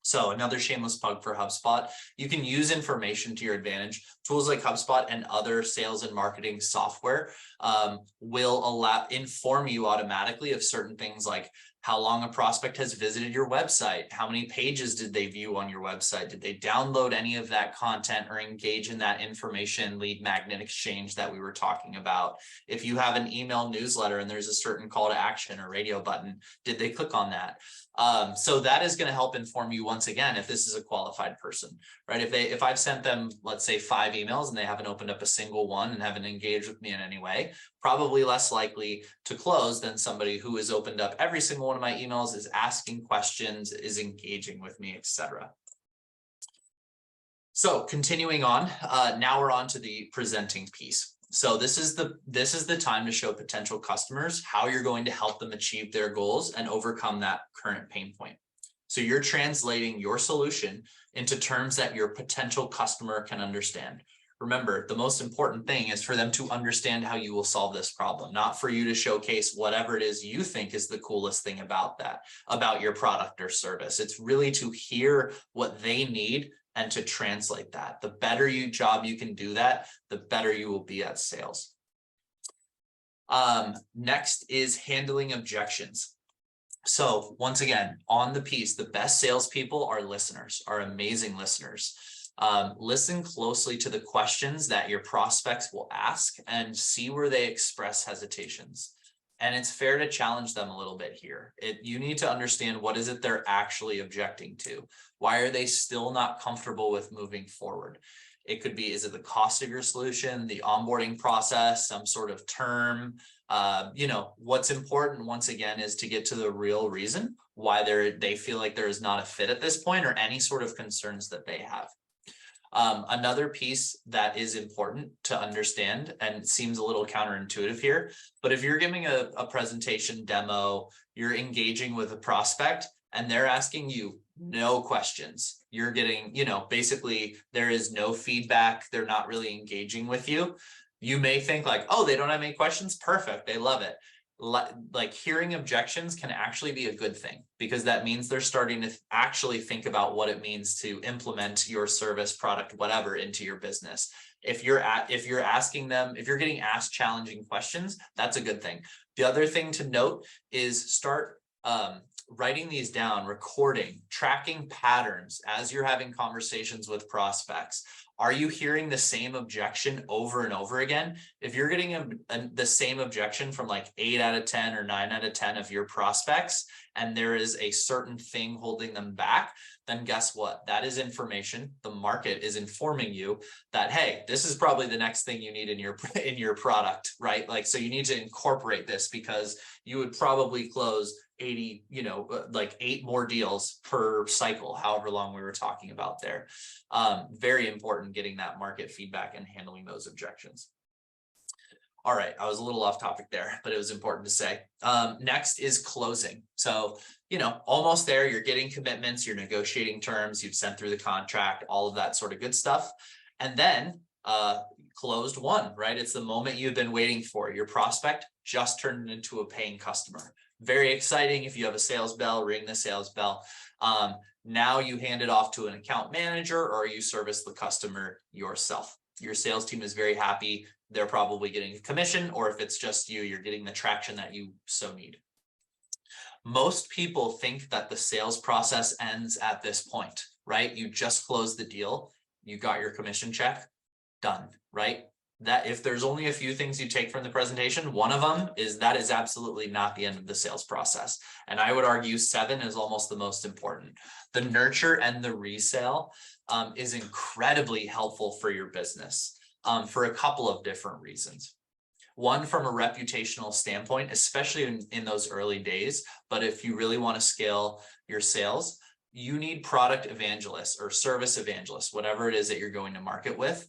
So another shameless plug for HubSpot, you can use information to your advantage. Tools like HubSpot and other sales and marketing software will inform you automatically of certain things like how long a prospect has visited your website, how many pages did they view on your website, did they download any of that content or engage in that information lead magnet exchange that we were talking about. If you have an email newsletter and there's a certain call to action or radio button, did they click on that? So that is going to help inform you once again if this is a qualified person, right? If I've sent them, let's say 5 emails and they haven't opened up a single one and haven't engaged with me in any way, probably less likely to close than somebody who has opened up every single one of my emails, is asking questions, is engaging with me, etc. So continuing on, now we're on to the presenting piece. So this is the time to show potential customers how you're going to help them achieve their goals and overcome that current pain point. So you're translating your solution into terms that your potential customer can understand. Remember, the most important thing is for them to understand how you will solve this problem, not for you to showcase whatever it is you think is the coolest thing about your product or service. It's really to hear what they need and to translate that. The better job you can do that, the better you will be at sales. Next is handling objections. So once again, on the piece, the best salespeople are listeners, are amazing listeners. Listen closely to the questions that your prospects will ask and see where they express hesitations. And it's fair to challenge them a little bit here. You need to understand, what is it they're actually objecting to? Why are they still not comfortable with moving forward? It could be, is it the cost of your solution, the onboarding process, some sort of term? What's important, once again, is to get to the real reason why they feel like there is not a fit at this point, or any sort of concerns that they have. Another piece that is important to understand, and seems a little counterintuitive here, but if you're giving a presentation demo, you're engaging with a prospect and they're asking you no questions, you're getting, basically there is no feedback, they're not really engaging with you. You may think like, oh, they don't have any questions, perfect, they love it. Like, hearing objections can actually be a good thing, because that means they're starting to actually think about what it means to implement your service, product, whatever, into your business. If you're getting asked challenging questions, that's a good thing. The other thing to note is start writing these down, recording, tracking patterns as you're having conversations with prospects. Are you hearing the same objection over and over again? If you're getting the same objection from like 8 out of 10 or 9 out of 10 of your prospects, and there is a certain thing holding them back, then guess what? That is information. The market is informing you that, hey, this is probably the next thing you need in your product, right? Like, so you need to incorporate this, because you would probably close 80, like 8 more deals per cycle, however long we were talking about there. Very important, getting that market feedback and handling those objections. All right, I was a little off topic there, but it was important to say. Next is closing. So, almost there, you're getting commitments, you're negotiating terms, you've sent through the contract, all of that sort of good stuff. And then closed won, right? It's the moment you've been waiting for. Your prospect just turned into a paying customer. Very exciting. If you have a sales bell, ring the sales bell. Now you hand it off to an account manager, or you service the customer yourself. Your sales team is very happy. They're probably getting a commission, or if it's just you, you're getting the traction that you so need. Most people think that the sales process ends at this point, right? You just closed the deal, you got your commission check, done, right? That if there's only a few things you take from the presentation, one of them is that is absolutely not the end of the sales process. And I would argue 7 is almost the most important. The nurture and the resale is incredibly helpful for your business for a couple of different reasons. One, from a reputational standpoint, especially in those early days, but if you really want to scale your sales, you need product evangelists or service evangelists, whatever it is that you're going to market with.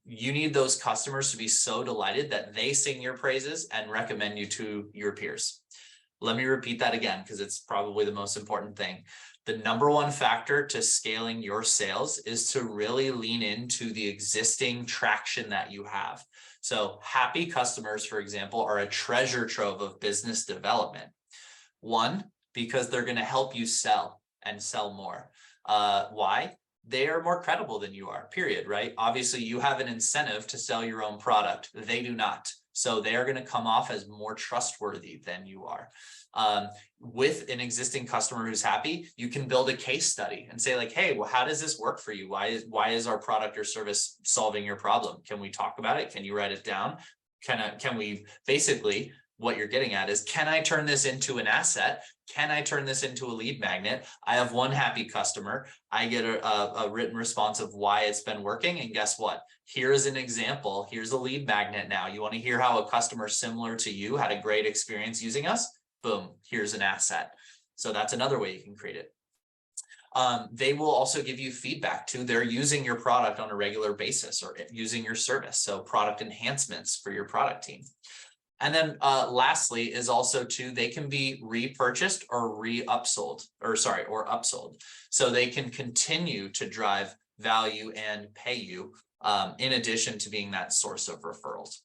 You need those customers to be so delighted that they sing your praises and recommend you to your peers. Let me repeat that again, because it's probably the most important thing. The number one factor to scaling your sales is to really lean into the existing traction that you have. So happy customers, for example, are a treasure trove of business development. One, because they're going to help you sell and sell more. Why? They are more credible than you are, period, right? Obviously, you have an incentive to sell your own product. They do not. So they are going to come off as more trustworthy than you are. With an existing customer who's happy, you can build a case study and say like, hey, well, how does this work for you? Why is our product or service solving your problem? Can we talk about it? Can you write it down? Can we basically, what you're getting at is, can I turn this into an asset? Can I turn this into a lead magnet? I have one happy customer. I get a written response of why it's been working. And guess what? Here's an example. Here's a lead magnet now. You want to hear how a customer similar to you had a great experience using us? Boom, here's an asset. So that's another way you can create it. They will also give you feedback too. They're using your product on a regular basis or using your service. So product enhancements for your product team. And then lastly is also too, they can be repurchased or upsold. So they can continue to drive value and pay you in addition to being that source of referrals.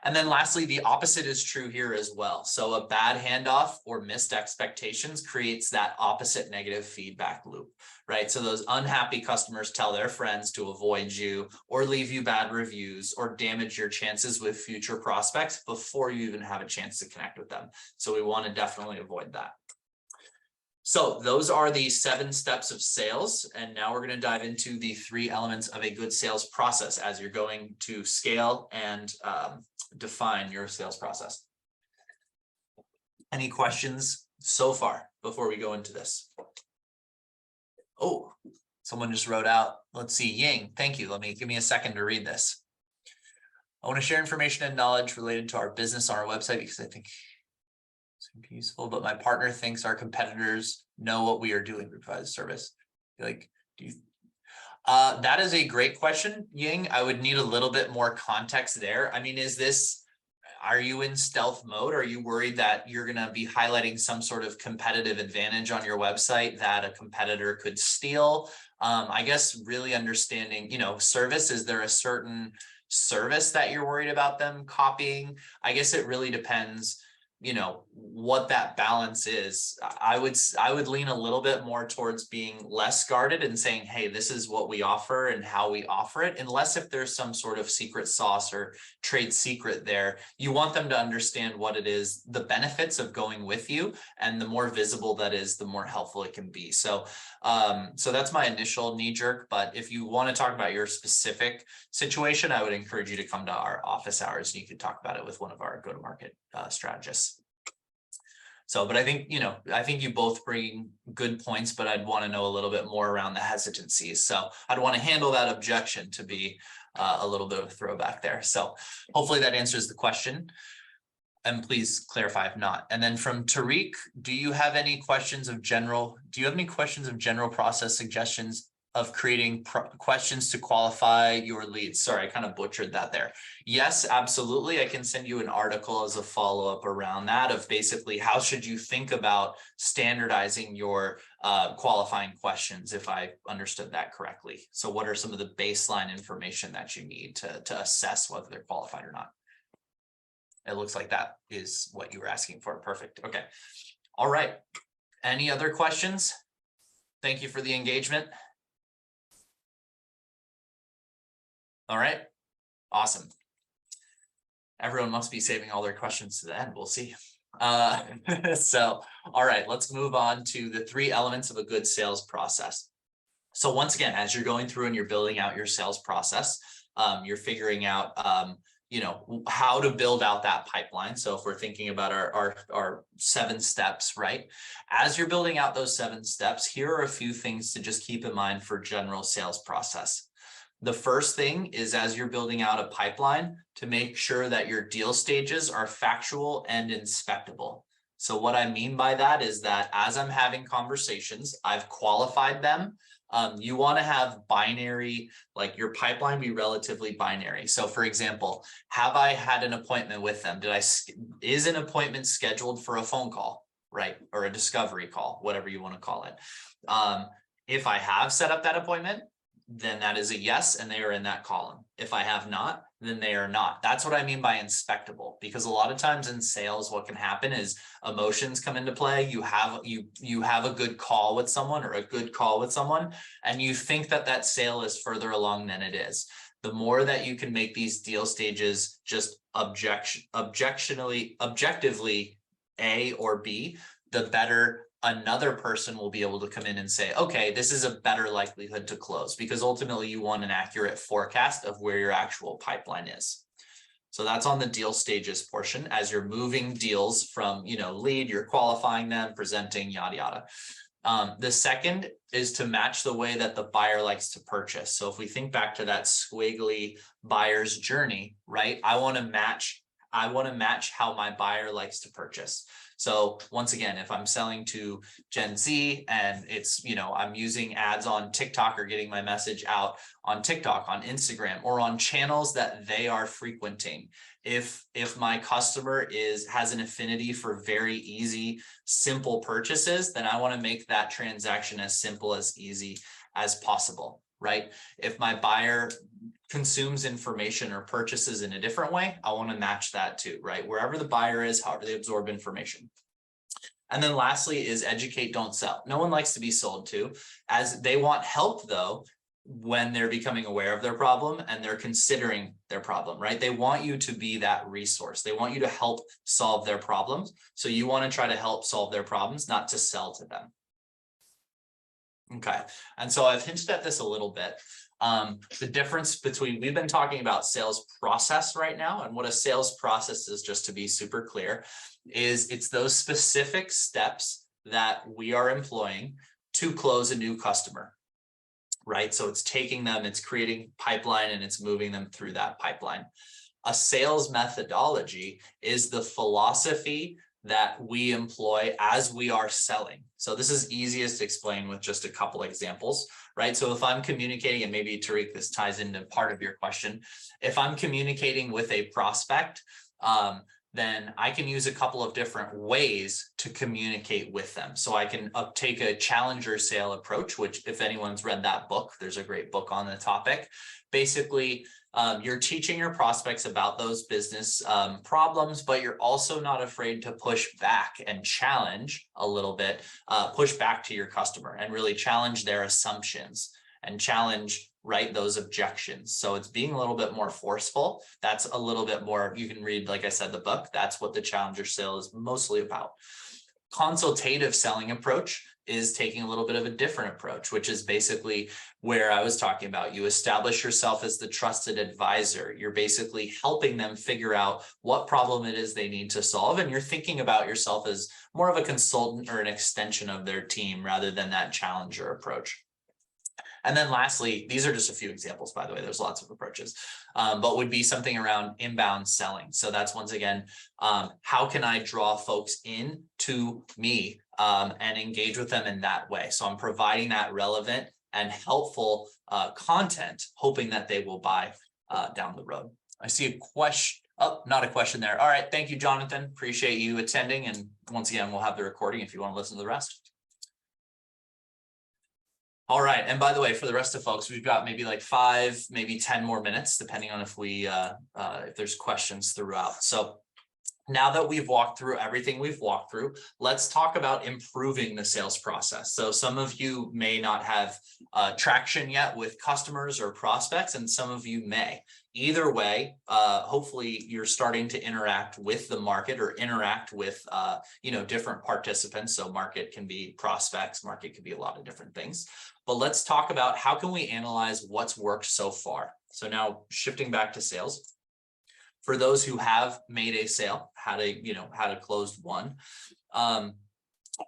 And then lastly, the opposite is true here as well. So a bad handoff or missed expectations creates that opposite negative feedback loop, right? So those unhappy customers tell their friends to avoid you or leave you bad reviews or damage your chances with future prospects before you even have a chance to connect with them. So we want to definitely avoid that. So those are the 7 steps of sales. And now we're going to dive into the 3 elements of a good sales process as you're going to scale and define your sales process. Any questions so far before we go into this? Oh, someone just wrote out, let's see, Ying, thank you. Give me a second to read this. I want to share information and knowledge related to our business on our website because I think it's going to be useful, but my partner thinks our competitors know what we are doing to provide the service. Like, that is a great question, Ying. I would need a little bit more context there. I mean, are you in stealth mode? Are you worried that you're going to be highlighting some sort of competitive advantage on your website that a competitor could steal? I guess really understanding, service, is there a certain service that you're worried about them copying? I guess it really depends, what that balance is. I would lean a little bit more towards being less guarded and saying, hey, this is what we offer and how we offer it, unless if there's some sort of secret sauce or trade secret there. You want them to understand what it is, the benefits of going with you, and the more visible that is, the more helpful it can be. So that's my initial knee jerk. But if you want to talk about your specific situation, I would encourage you to come to our office hours and you could talk about it with one of our go-to-market strategists. So, but I think you both bring good points, but I'd want to know a little bit more around the hesitancies. So I'd want to handle that objection to be a little bit of a throwback there. So hopefully that answers the question. And please clarify if not. And then from Tariq, do you have any questions of general process suggestions of creating questions to qualify your leads? Sorry, I kind of butchered that there. Yes, absolutely. I can send you an article as a follow-up around that of basically how should you think about standardizing your qualifying questions, if I understood that correctly. So what are some of the baseline information that you need to assess whether they're qualified or not? It looks like that is what you were asking for. Perfect. Okay. All right. Any other questions? Thank you for the engagement. All right. Awesome. Everyone must be saving all their questions to the end. We'll see. So, all right, let's move on to the 3 elements of a good sales process. So once again, as you're going through and you're building out your sales process, you're figuring out, how to build out that pipeline. So if we're thinking about our 7 steps, right? As you're building out those 7 steps, here are a few things to just keep in mind for general sales process. The first thing is, as you're building out a pipeline, to make sure that your deal stages are factual and inspectable. So what I mean by that is that as I'm having conversations, I've qualified them. You want to have binary, like your pipeline be relatively binary. So for example, have I had an appointment with them? Is an appointment scheduled for a phone call, right? Or a discovery call, whatever you want to call it. If I have set up that appointment, then that is a yes, and they are in that column. If I have not, then they are not. That's what I mean by inspectable, because a lot of times in sales, what can happen is emotions come into play. You have a good call with someone or a good call with someone, and you think that sale is further along than it is. The more that you can make these deal stages just objectively A or B, the better another person will be able to come in and say, okay, this is a better likelihood to close, because ultimately you want an accurate forecast of where your actual pipeline is. So that's on the deal stages portion. As you're moving deals from, lead, you're qualifying them, presenting, yada, yada. The second is to match the way that the buyer likes to purchase. So if we think back to that squiggly buyer's journey, right? I want to match how my buyer likes to purchase. So once again, if I'm selling to Gen Z and it's, I'm using ads on TikTok or getting my message out on TikTok, on Instagram, or on channels that they are frequenting. If my customer has an affinity for very easy, simple purchases, then I want to make that transaction as simple, as easy as possible, right? If my buyer consumes information or purchases in a different way, I want to match that too, right? Wherever the buyer is, however they absorb information. And then lastly is educate, don't sell. No one likes to be sold to, as they want help though, when they're becoming aware of their problem and they're considering their problem, right? They want you to be that resource. They want you to help solve their problems. So you want to try to help solve their problems, not to sell to them. Okay. And so I've hinted at this a little bit. The difference between, we've been talking about sales process right now, and what a sales process is, just to be super clear, is it's those specific steps that we are employing to close a new customer, right? So it's taking them, it's creating pipeline, and it's moving them through that pipeline. A sales methodology is the philosophy that we employ as we are selling. So this is easiest to explain with just a couple examples, right? So if I'm communicating, and maybe Tariq, this ties into part of your question. If I'm communicating with a prospect, then I can use a couple of different ways to communicate with them. So I can take a challenger sale approach, which if anyone's read that book, there's a great book on the topic. Basically, you're teaching your prospects about those business problems, but you're also not afraid to push back and challenge a little bit, push back to your customer and really challenge their assumptions and challenge, right, those objections. So it's being a little bit more forceful. That's a little bit more, you can read, like I said, the book. That's what the challenger sale is mostly about. Consultative selling approach is taking a little bit of a different approach, which is basically where I was talking about. You establish yourself as the trusted advisor. You're basically helping them figure out what problem it is they need to solve. And you're thinking about yourself as more of a consultant or an extension of their team rather than that challenger approach. And then lastly, these are just a few examples, by the way, there's lots of approaches, but would be something around inbound selling. So that's once again, how can I draw folks in to me and engage with them in that way? So I'm providing that relevant and helpful content, hoping that they will buy down the road. I see a question. Oh, not a question there. All right. Thank you, Jonathan. Appreciate you attending. And once again, we'll have the recording if you want to listen to the rest. All right. And by the way, for the rest of folks, we've got maybe like 5, maybe 10 more minutes, depending on if there's questions throughout. So now that we've walked through everything we've walked through, let's talk about improving the sales process. So some of you may not have traction yet with customers or prospects, and some of you may. Either way, hopefully you're starting to interact with the market or interact with different participants. So market can be prospects, market can be a lot of different things. But let's talk about how can we analyze what's worked so far. So now shifting back to sales. For those who have made a sale, had a closed one,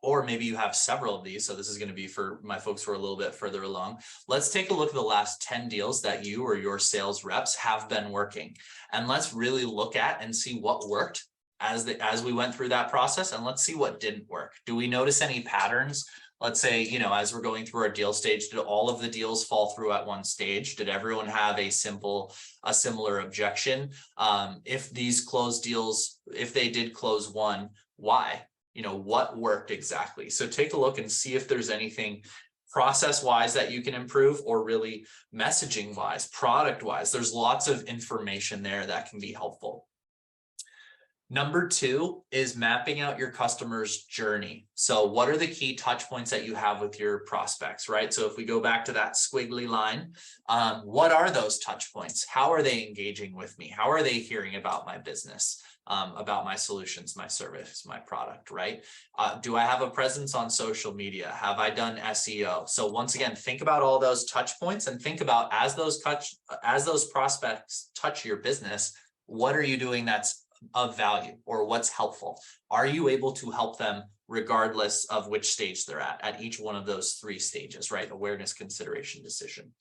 or maybe you have several of these. So this is going to be for my folks who are a little bit further along. Let's take a look at the last 10 deals that you or your sales reps have been working. And let's really look at and see what worked as we went through that process. And let's see what didn't work. Do we notice any patterns? Let's say, as we're going through our deal stage, did all of the deals fall through at one stage? Did everyone have a similar objection? If these closed deals, if they did close one, why? What worked exactly? So take a look and see if there's anything process-wise that you can improve, or really messaging-wise, product-wise. There's lots of information there that can be helpful. Number two is mapping out your customer's journey. So what are the key touch points that you have with your prospects, right? So if we go back to that squiggly line, what are those touch points? How are they engaging with me? How are they hearing about my business, about my solutions, my service, my product, right? Do I have a presence on social media? Have I done SEO? So once again, think about all those touch points and think about as those prospects touch your business, what are you doing that's of value or what's helpful? Are you able to help them regardless of which stage they're at each one of those three stages, right? Awareness, consideration, decision.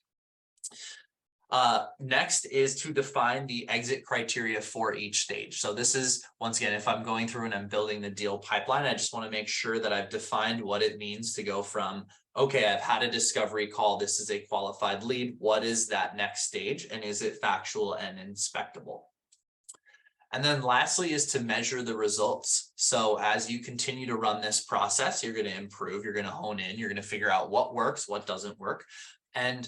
Next is to define the exit criteria for each stage. So this is, once again, if I'm going through and I'm building the deal pipeline, I just want to make sure that I've defined what it means to go from, okay, I've had a discovery call, this is a qualified lead. What is that next stage? And is it factual and inspectable? And then lastly is to measure the results. So as you continue to run this process, you're going to improve, you're going to hone in, you're going to figure out what works, what doesn't work. And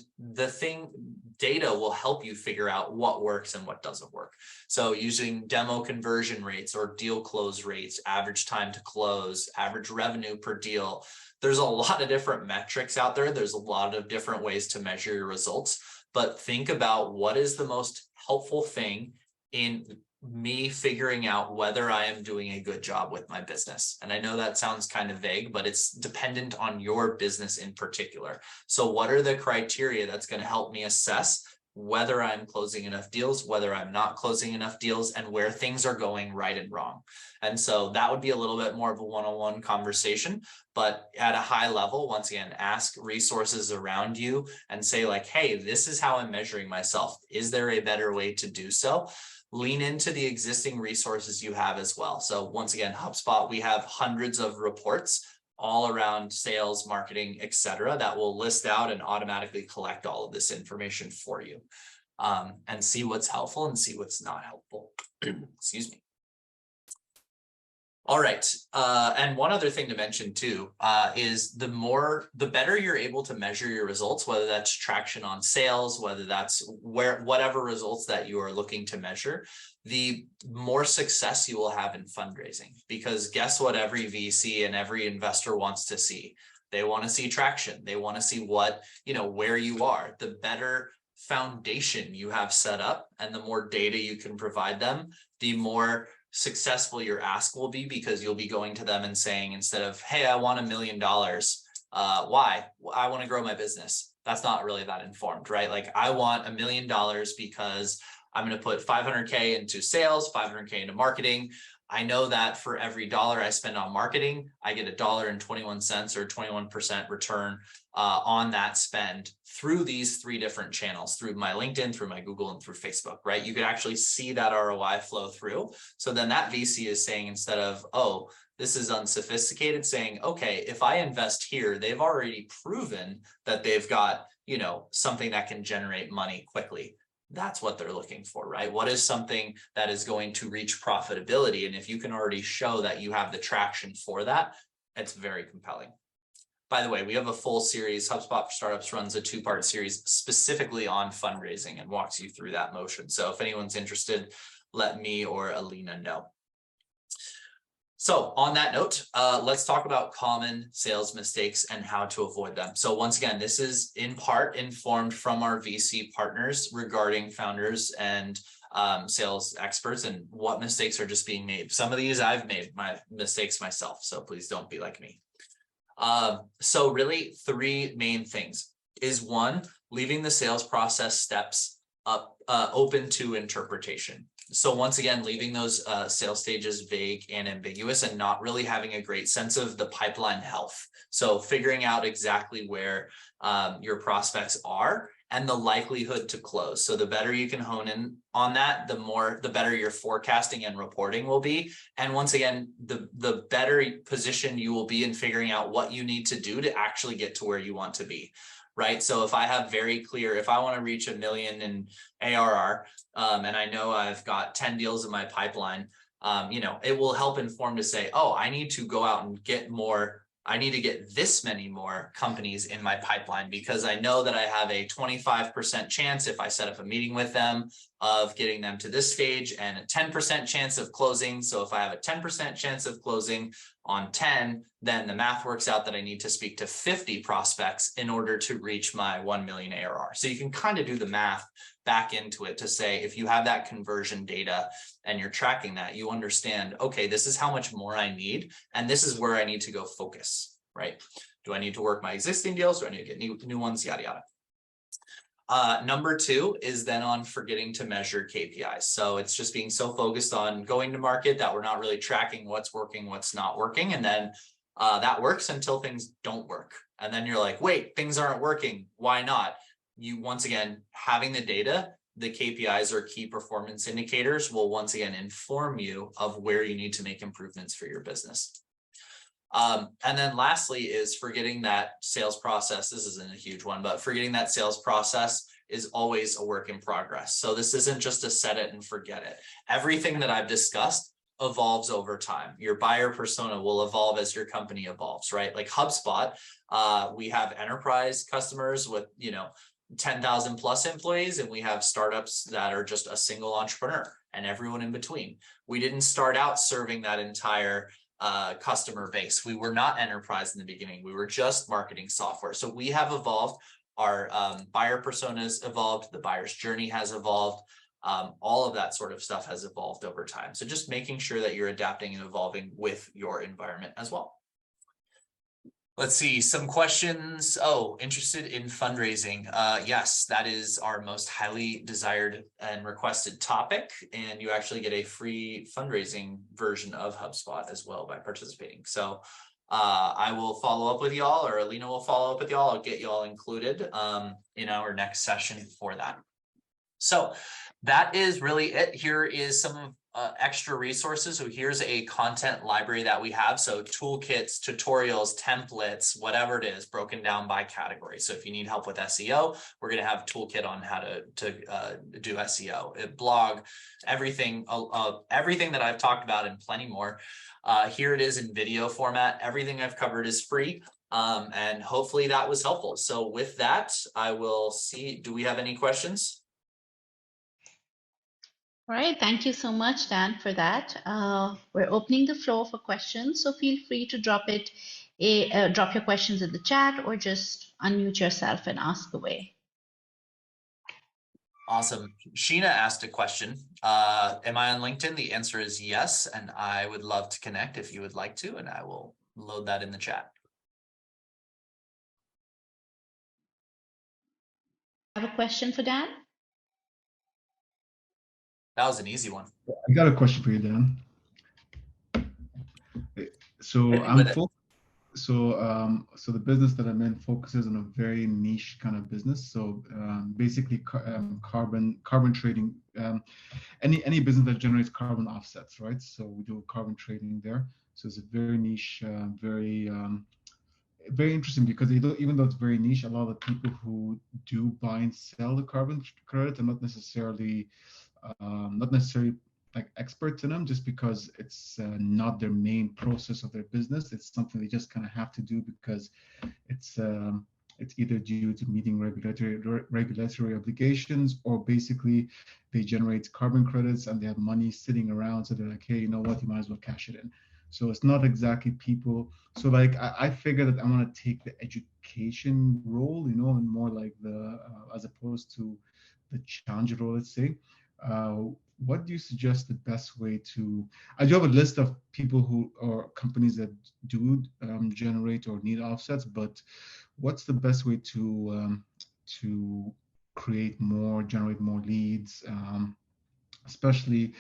data will help you figure out what works and what doesn't work. So using demo conversion rates or deal close rates, average time to close, average revenue per deal. There's a lot of different metrics out there. There's a lot of different ways to measure your results, but think about what is the most helpful thing in me figuring out whether I am doing a good job with my business. And I know that sounds kind of vague, but it's dependent on your business in particular. So what are the criteria that's going to help me assess whether I'm closing enough deals, whether I'm not closing enough deals, and where things are going right and wrong? And so that would be a little bit more of a one-on-one conversation, but at a high level, once again, ask resources around you and say like, hey, this is how I'm measuring myself. Is there a better way to do so? Lean into the existing resources you have as well. So once again, HubSpot, we have hundreds of reports all around sales, marketing, etc., that will list out and automatically collect all of this information for you, and see what's helpful and see what's not helpful. Excuse me. All right. And one other thing to mention too, is the better you're able to measure your results, whether that's traction on sales, whether that's whatever results that you are looking to measure, the more success you will have in fundraising. Because guess what every VC and every investor wants to see? They want to see traction. They want to see where you are. The better foundation you have set up and the more data you can provide them, the more successful your ask will be, because you'll be going to them and saying, instead of, hey, I want $1 million. Why? I want to grow my business. That's not really that informed, right? Like, I want $1 million because I'm going to put 500K into sales, 500K into marketing. I know that for every dollar I spend on marketing, I get $1.21 or 21% return on that spend through these three different channels, through my LinkedIn, through my Google, and through Facebook, right? You could actually see that ROI flow through. So then that VC is saying, instead of, oh, this is unsophisticated, saying, okay, if I invest here, they've already proven that they've got, something that can generate money quickly. That's what they're looking for, right? What is something that is going to reach profitability? And if you can already show that you have the traction for that, it's very compelling. By the way, we have a full series. HubSpot for Startups runs a 2-part series specifically on fundraising and walks you through that motion. So if anyone's interested, let me or Alina know. So on that note, let's talk about common sales mistakes and how to avoid them. So once again, this is in part informed from our VC partners regarding founders and sales experts and what mistakes are just being made. Some of these I've made my mistakes myself, so please don't be like me. So really 3 main things is 1, leaving the sales process steps open to interpretation. So once again, leaving those sales stages vague and ambiguous and not really having a great sense of the pipeline health. So figuring out exactly where your prospects are and the likelihood to close. So the better you can hone in on that, the better your forecasting and reporting will be. And once again, the better position you will be in figuring out what you need to do to actually get to where you want to be. Right. So if I have very clear, if I want to reach $1 million in ARR, and I know I've got 10 deals in my pipeline, it will help inform to say, oh, I need to go out and get more I need to get this many more companies in my pipeline because I know that I have a 25% chance if I set up a meeting with them of getting them to this stage and a 10% chance of closing. So if I have a 10% chance of closing on 10, then the math works out that I need to speak to 50 prospects in order to reach my 1 million ARR. So you can kind of do the math back into it to say, if you have that conversion data and you're tracking that, you understand, okay, this is how much more I need, and this is where I need to go focus, right? Do I need to work my existing deals? Do I need to get new ones? Yada, yada. Number 2 is then on forgetting to measure KPIs. So it's just being so focused on going to market that we're not really tracking what's working, what's not working. And then that works until things don't work. And then you're like, wait, things aren't working. Why not? You, once again, having the data, the KPIs or key performance indicators will once again inform you of where you need to make improvements for your business. And then lastly is forgetting that sales process. This isn't a huge one, but forgetting that sales process is always a work in progress. So this isn't just a set it and forget it. Everything that I've discussed evolves over time. Your buyer persona will evolve as your company evolves, right? Like HubSpot, we have enterprise customers with, 10,000 plus employees, and we have startups that are just a single entrepreneur and everyone in between. We didn't start out serving that entire customer base. We were not enterprise in the beginning. We were just marketing software. So we have evolved. Our buyer personas evolved. The buyer's journey has evolved. All of that sort of stuff has evolved over time. So just making sure that you're adapting and evolving with your environment as well. Let's see some questions. Oh, interested in fundraising. Yes, that is our most highly desired and requested topic. And you actually get a free fundraising version of HubSpot as well by participating. So I will follow up with y'all, or Alina will follow up with y'all. I'll get y'all included in our next session for that. So that is really it. Here is some of extra resources. So here's a content library that we have. So toolkits, tutorials, templates, whatever it is, broken down by category. So if you need help with SEO, we're going to have a toolkit on how to do SEO, blog, everything that I've talked about and plenty more. Here it is in video format. Everything I've covered is free. And hopefully that was helpful. So with that, I will see, do we have any questions? All right, thank you so much, Dan, for that. We're opening the floor for questions, so feel free to drop your questions in the chat or just unmute yourself and ask away. Awesome. Sheena asked a question. Am I on LinkedIn? The answer is yes, and I would love to connect if you would like to, and I will load that in the chat. I have a question for Dan. That was an easy one. I got a question for you, Dan. So so the business that I'm in focuses on a very niche kind of business. So basically carbon trading, any business that generates carbon offsets, right? So we do carbon trading there. So it's a very niche, very interesting, because even though it's very niche, a lot of the people who do buy and sell the carbon credits are not necessarily like experts in them, just because it's not their main process of their business. It's something they just kind of have to do because it's either due to meeting regulatory obligations, or basically they generate carbon credits and they have money sitting around, so they're like, hey, you know what, you might as well cash it in. So it's not exactly people. So like I figured that I want to take the education role, and more like the as opposed to the challenger role, let's say. What do you suggest the best way to? I do have a list of people who or companies that do generate or need offsets, but what's the best way to generate more leads, especially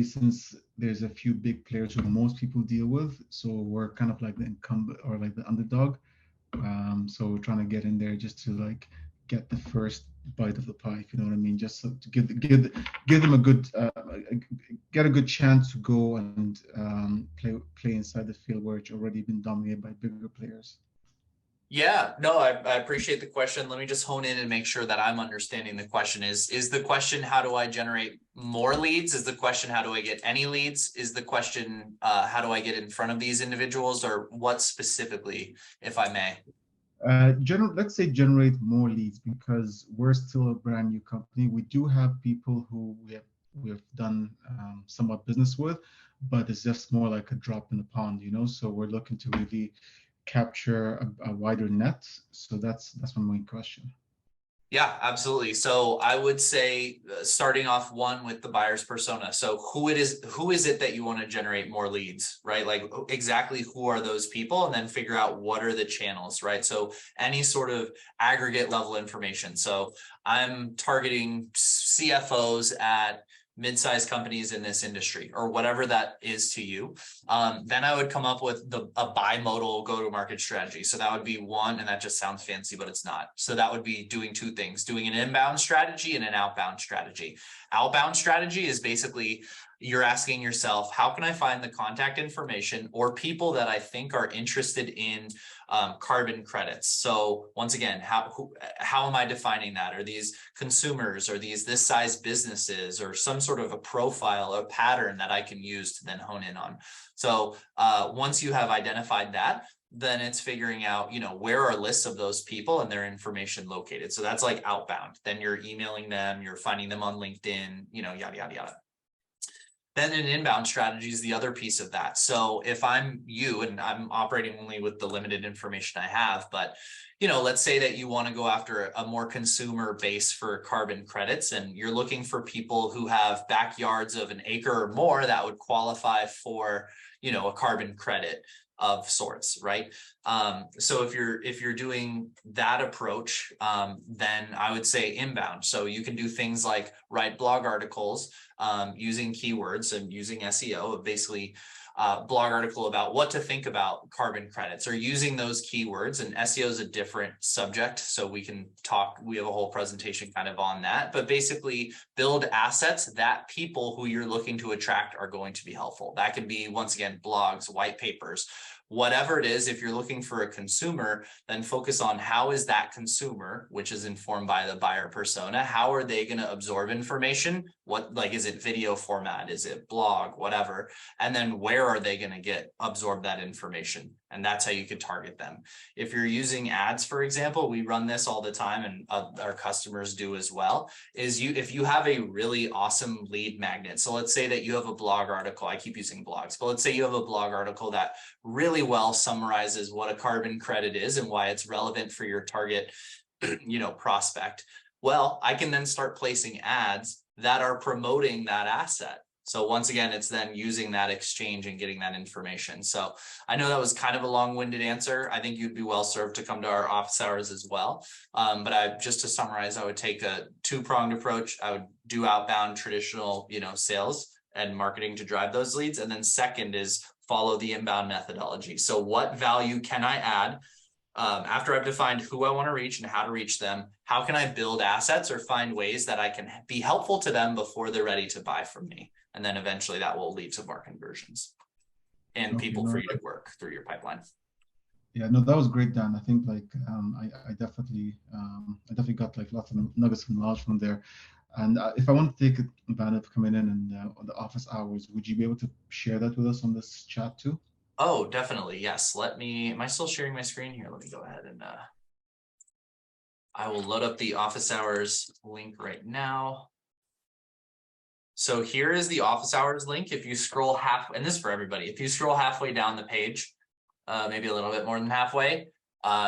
since there's a few big players who most people deal with, so we're kind of like the incumbent or like the underdog. So we're trying to get in there just to like get the first bite of the pie, if you know what I mean, just so to give them a good get a good chance to go and play inside the field where it's already been dominated by bigger players. Yeah, no, I appreciate the question. Let me just hone in and make sure that I'm understanding the question. Is the question, how do I generate more leads? Is the question, how do I get any leads? Is the question, how do I get in front of these individuals, or what specifically, if I may? Let's say generate more leads, because we're still a brand new company. We do have people who we have done somewhat business with, but it's just more like a drop in the pond, you know. So we're looking to really capture a wider net. So that's my main question. Yeah, absolutely. So I would say starting off one with the buyer's persona. So who is it that you want to generate more leads, right? Like exactly who are those people, and then figure out what are the channels, right? So any sort of aggregate level information. So I'm targeting CFOs at mid-sized companies in this industry, or whatever that is to you. Then I would come up with a bimodal go-to-market strategy. So that would be one, and that just sounds fancy, but it's not. So that would be doing two things: doing an inbound strategy and an outbound strategy. Outbound strategy is basically you're asking yourself, how can I find the contact information or people that I think are interested in carbon credits? So once again, how am I defining that? Are these consumers? Are these this size businesses, or some sort of a profile or pattern that I can use to then hone in on? So once you have identified that, then it's figuring out, you know, where are lists of those people and their information located. So that's like outbound. Then you're emailing them, you're finding them on LinkedIn, you know, yada, yada, yada. Then an inbound strategy is the other piece of that. So if I'm you, and I'm operating only with the limited information I have, but you know, let's say that you want to go after a more consumer base for carbon credits, and you're looking for people who have backyards of an acre or more that would qualify for, you know, a carbon credit of sorts, right? So if you're doing that approach, then I would say inbound. So you can do things like write blog articles using keywords and using SEO, basically blog article about what to think about carbon credits, or using those keywords. And SEO is a different subject, so we can talk, we have a whole presentation kind of on that, but basically build assets that people who you're looking to attract are going to be helpful. That could be, once again, blogs, white papers, whatever it is. If you're looking for a consumer, then focus on how is that consumer, which is informed by the buyer persona, how are they going to absorb information? What, like, is it video format? Is it blog, whatever? And then where are they going to absorb that information? And that's how you could target them. If you're using ads, for example, we run this all the time, and our customers do as well, if you have a really awesome lead magnet. So let's say that you have a blog article, I keep using blogs, but let's say you have a blog article that really well summarizes what a carbon credit is and why it's relevant for your target, you know, prospect. Well, I can then start placing ads that are promoting that asset. So once again, it's then using that exchange and getting that information. So I know that was kind of a long-winded answer. I think you'd be well served to come to our office hours as well. But just to summarize, I would take a two-pronged approach. I would do outbound traditional, you know, sales and marketing to drive those leads. And then second is follow the inbound methodology. So what value can I add? After I've defined who I want to reach and how to reach them, how can I build assets or find ways that I can be helpful to them before they're ready to buy from me? And then eventually that will lead to more conversions and people for you to work through your pipeline. Yeah, no, that was great, Dan. I think like I definitely got like lots of nuggets of knowledge from there. And if I want to take advantage of coming in and on the office hours, would you be able to share that with us on this chat too? Oh, definitely. Yes. Am I still sharing my screen here? Let me go ahead and I will load up the office hours link right now. So here is the office hours link. If you scroll and this is for everybody, if you scroll halfway down the page, maybe a little bit more than halfway,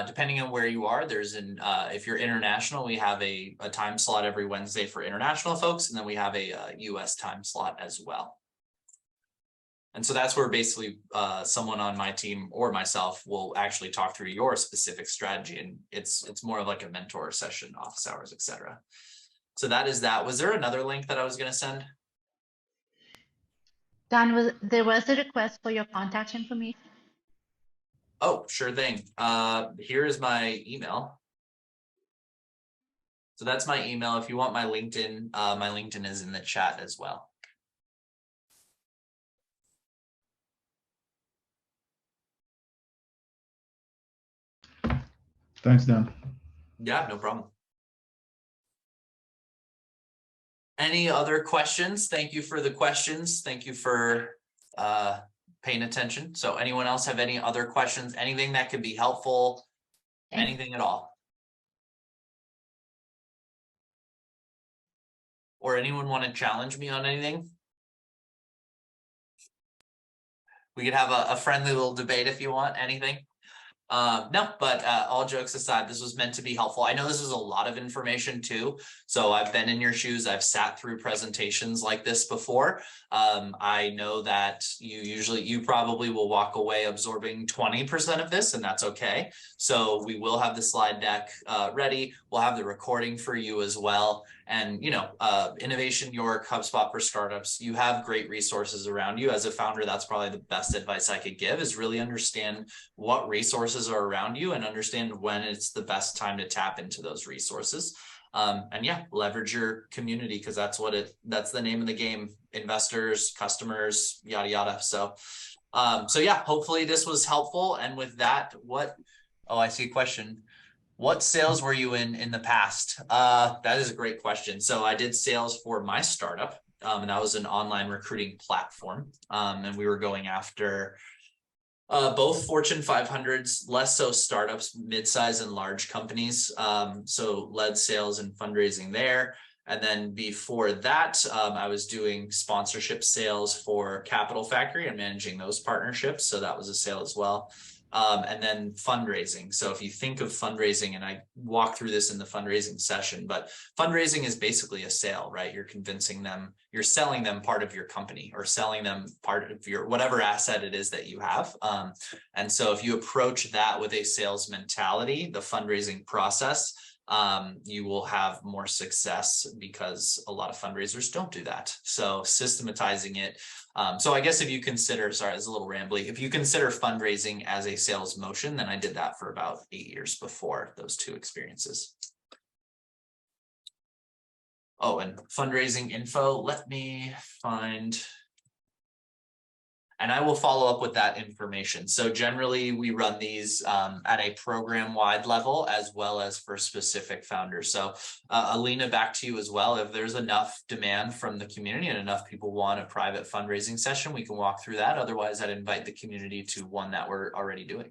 depending on where you are, there's if you're international, we have a time slot every Wednesday for international folks, and then we have a US time slot as well. And so that's where basically someone on my team or myself will actually talk through your specific strategy, and it's more of like a mentor session, office hours, etc. So that is that. Was there another link that I was going to send? Dan, there was a request for your contact information. Oh, sure thing. Here is my email. So that's my email. If you want my LinkedIn is in the chat as well. Thanks, Dan. Yeah, no problem. Any other questions? Thank you for the questions. Thank you for paying attention. So anyone else have any other questions? Anything that could be helpful? Anything at all? Or anyone want to challenge me on anything? We could have a friendly little debate if you want. Anything? No, but all jokes aside, this was meant to be helpful. I know this is a lot of information too. So I've been in your shoes. I've sat through presentations like this before. I know that you probably will walk away absorbing 20% of this, and that's okay. So we will have the slide deck ready. We'll have the recording for you as well. And, you know, Innovation York, HubSpot for Startups, you have great resources around you. As a founder, that's probably the best advice I could give, is really understand what resources are around you and understand when it's the best time to tap into those resources. And yeah, leverage your community, because that's the name of the game: investors, customers, yada, yada. So yeah, hopefully this was helpful. And with that, I see a question. What sales were you in the past? That is a great question. So I did sales for my startup, and that was an online recruiting platform. And we were going after both Fortune 500s, less so startups, mid-size and large companies. So led sales and fundraising there. And then before that, I was doing sponsorship sales for Capital Factory and managing those partnerships. So that was a sale as well. And then fundraising. So if you think of fundraising, and I walk through this in the fundraising session, but fundraising is basically a sale, right? You're convincing them, you're selling them part of your company, or selling them part of your whatever asset it is that you have. And so if you approach that with a sales mentality, the fundraising process, you will have more success, because a lot of fundraisers don't do that. So systematizing it. So I guess if you consider, sorry, it's a little rambly, if you consider fundraising as a sales motion, then I did that for about 8 years before those two experiences. Oh, and fundraising info, let me find, and I will follow up with that information. So generally we run these at a program-wide level, as well as for specific founders. So Alina, back to you as well. If there's enough demand from the community and enough people want a private fundraising session, we can walk through that. Otherwise, I'd invite the community to one that we're already doing.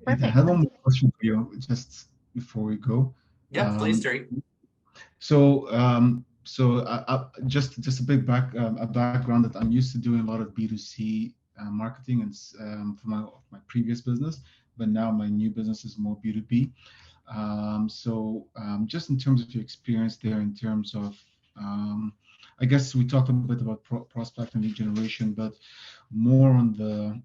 Perfect. I have one more question for you just before we go. Yeah, please, Terry. So just a big background that I'm used to doing a lot of B2C marketing and for my previous business, but now my new business is more B2B. Just in terms of your experience there, in terms of I guess we talked a bit about prospect and lead generation, but more on the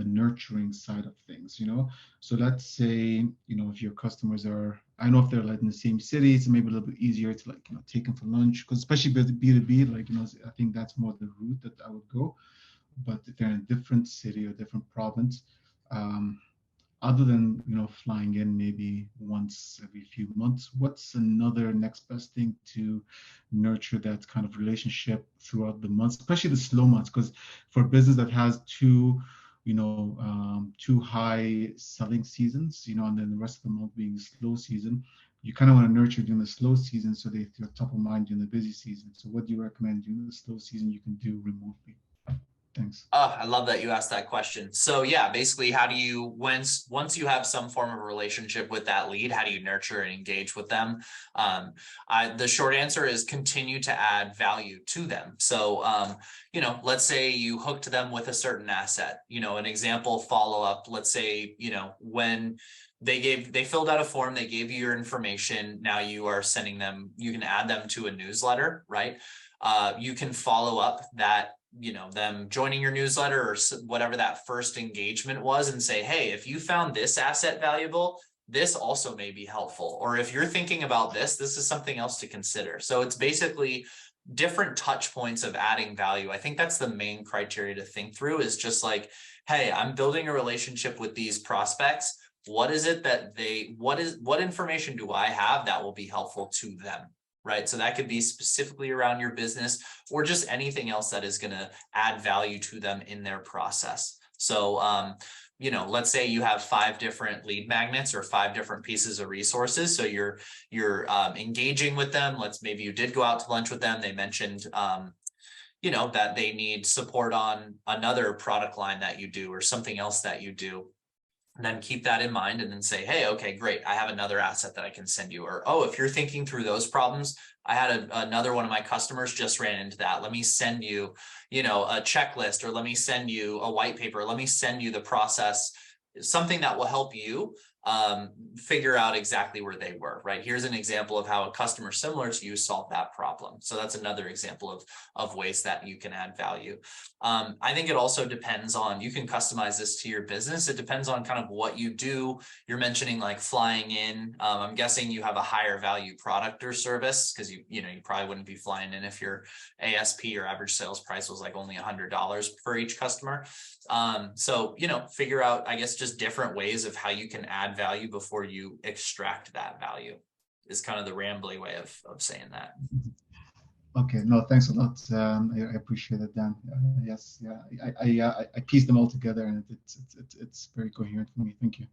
nurturing side of things, you know. So let's say, you know, if your customers are, I know if they're like in the same city, it's maybe a little bit easier to, like, you know, take them for lunch, because especially with B2B, like, you know, I think that's more the route that I would go. But if they're in a different city or different province, other than, you know, flying in maybe once every few months, what's another next best thing to nurture that kind of relationship throughout the months, especially the slow months? Because for a business that has two high selling seasons, you know, and then the rest of the month being slow season, you kind of want to nurture during the slow season so they're top of mind during the busy season. So what do you recommend during the slow season you can do remotely? Thanks. Oh, I love that you asked that question. So yeah, basically, how do you, once you have some form of a relationship with that lead, how do you nurture and engage with them? The short answer is continue to add value to them. So, you know, let's say you hooked them with a certain asset, you know, an example follow-up, let's say, you know, when they filled out a form, they gave you your information. Now you are sending them, you can add them to a newsletter, right? You can follow up that, you know, them joining your newsletter or whatever that first engagement was, and say, hey, if you found this asset valuable, this also may be helpful. Or if you're thinking about this is something else to consider. So it's basically different touch points of adding value. I think that's the main criteria to think through, is just like, hey, I'm building a relationship with these prospects. What is it that what information do I have that will be helpful to them? Right. So that could be specifically around your business, or just anything else that is going to add value to them in their process. So you know, let's say you have 5 different lead magnets or 5 different pieces of resources. So you're engaging with them. Maybe you did go out to lunch with them. They mentioned, you know, that they need support on another product line that you do or something else that you do. And then keep that in mind and then say, hey, okay, great. I have another asset that I can send you. Or, oh, if you're thinking through those problems, I had another one of my customers just ran into that. Let me send you, you know, a checklist, or let me send you a white paper. Let me send you the process, something that will help you figure out exactly where they were, right? Here's an example of how a customer similar to you solved that problem. So that's another example of ways that you can add value. I think it also depends on, you can customize this to your business. It depends on kind of what you do. You're mentioning like flying in. I'm guessing you have a higher value product or service, because you know, you probably wouldn't be flying in if your ASP or average sales price was like only $100 for each customer. So, you know, figure out, I guess, just different ways of how you can add value before you extract that value is kind of the rambly way of saying that. Okay, no, thanks a lot. I appreciate it, Dan. Yes, yeah, I pieced them all together, and it's very coherent for me. Thank you.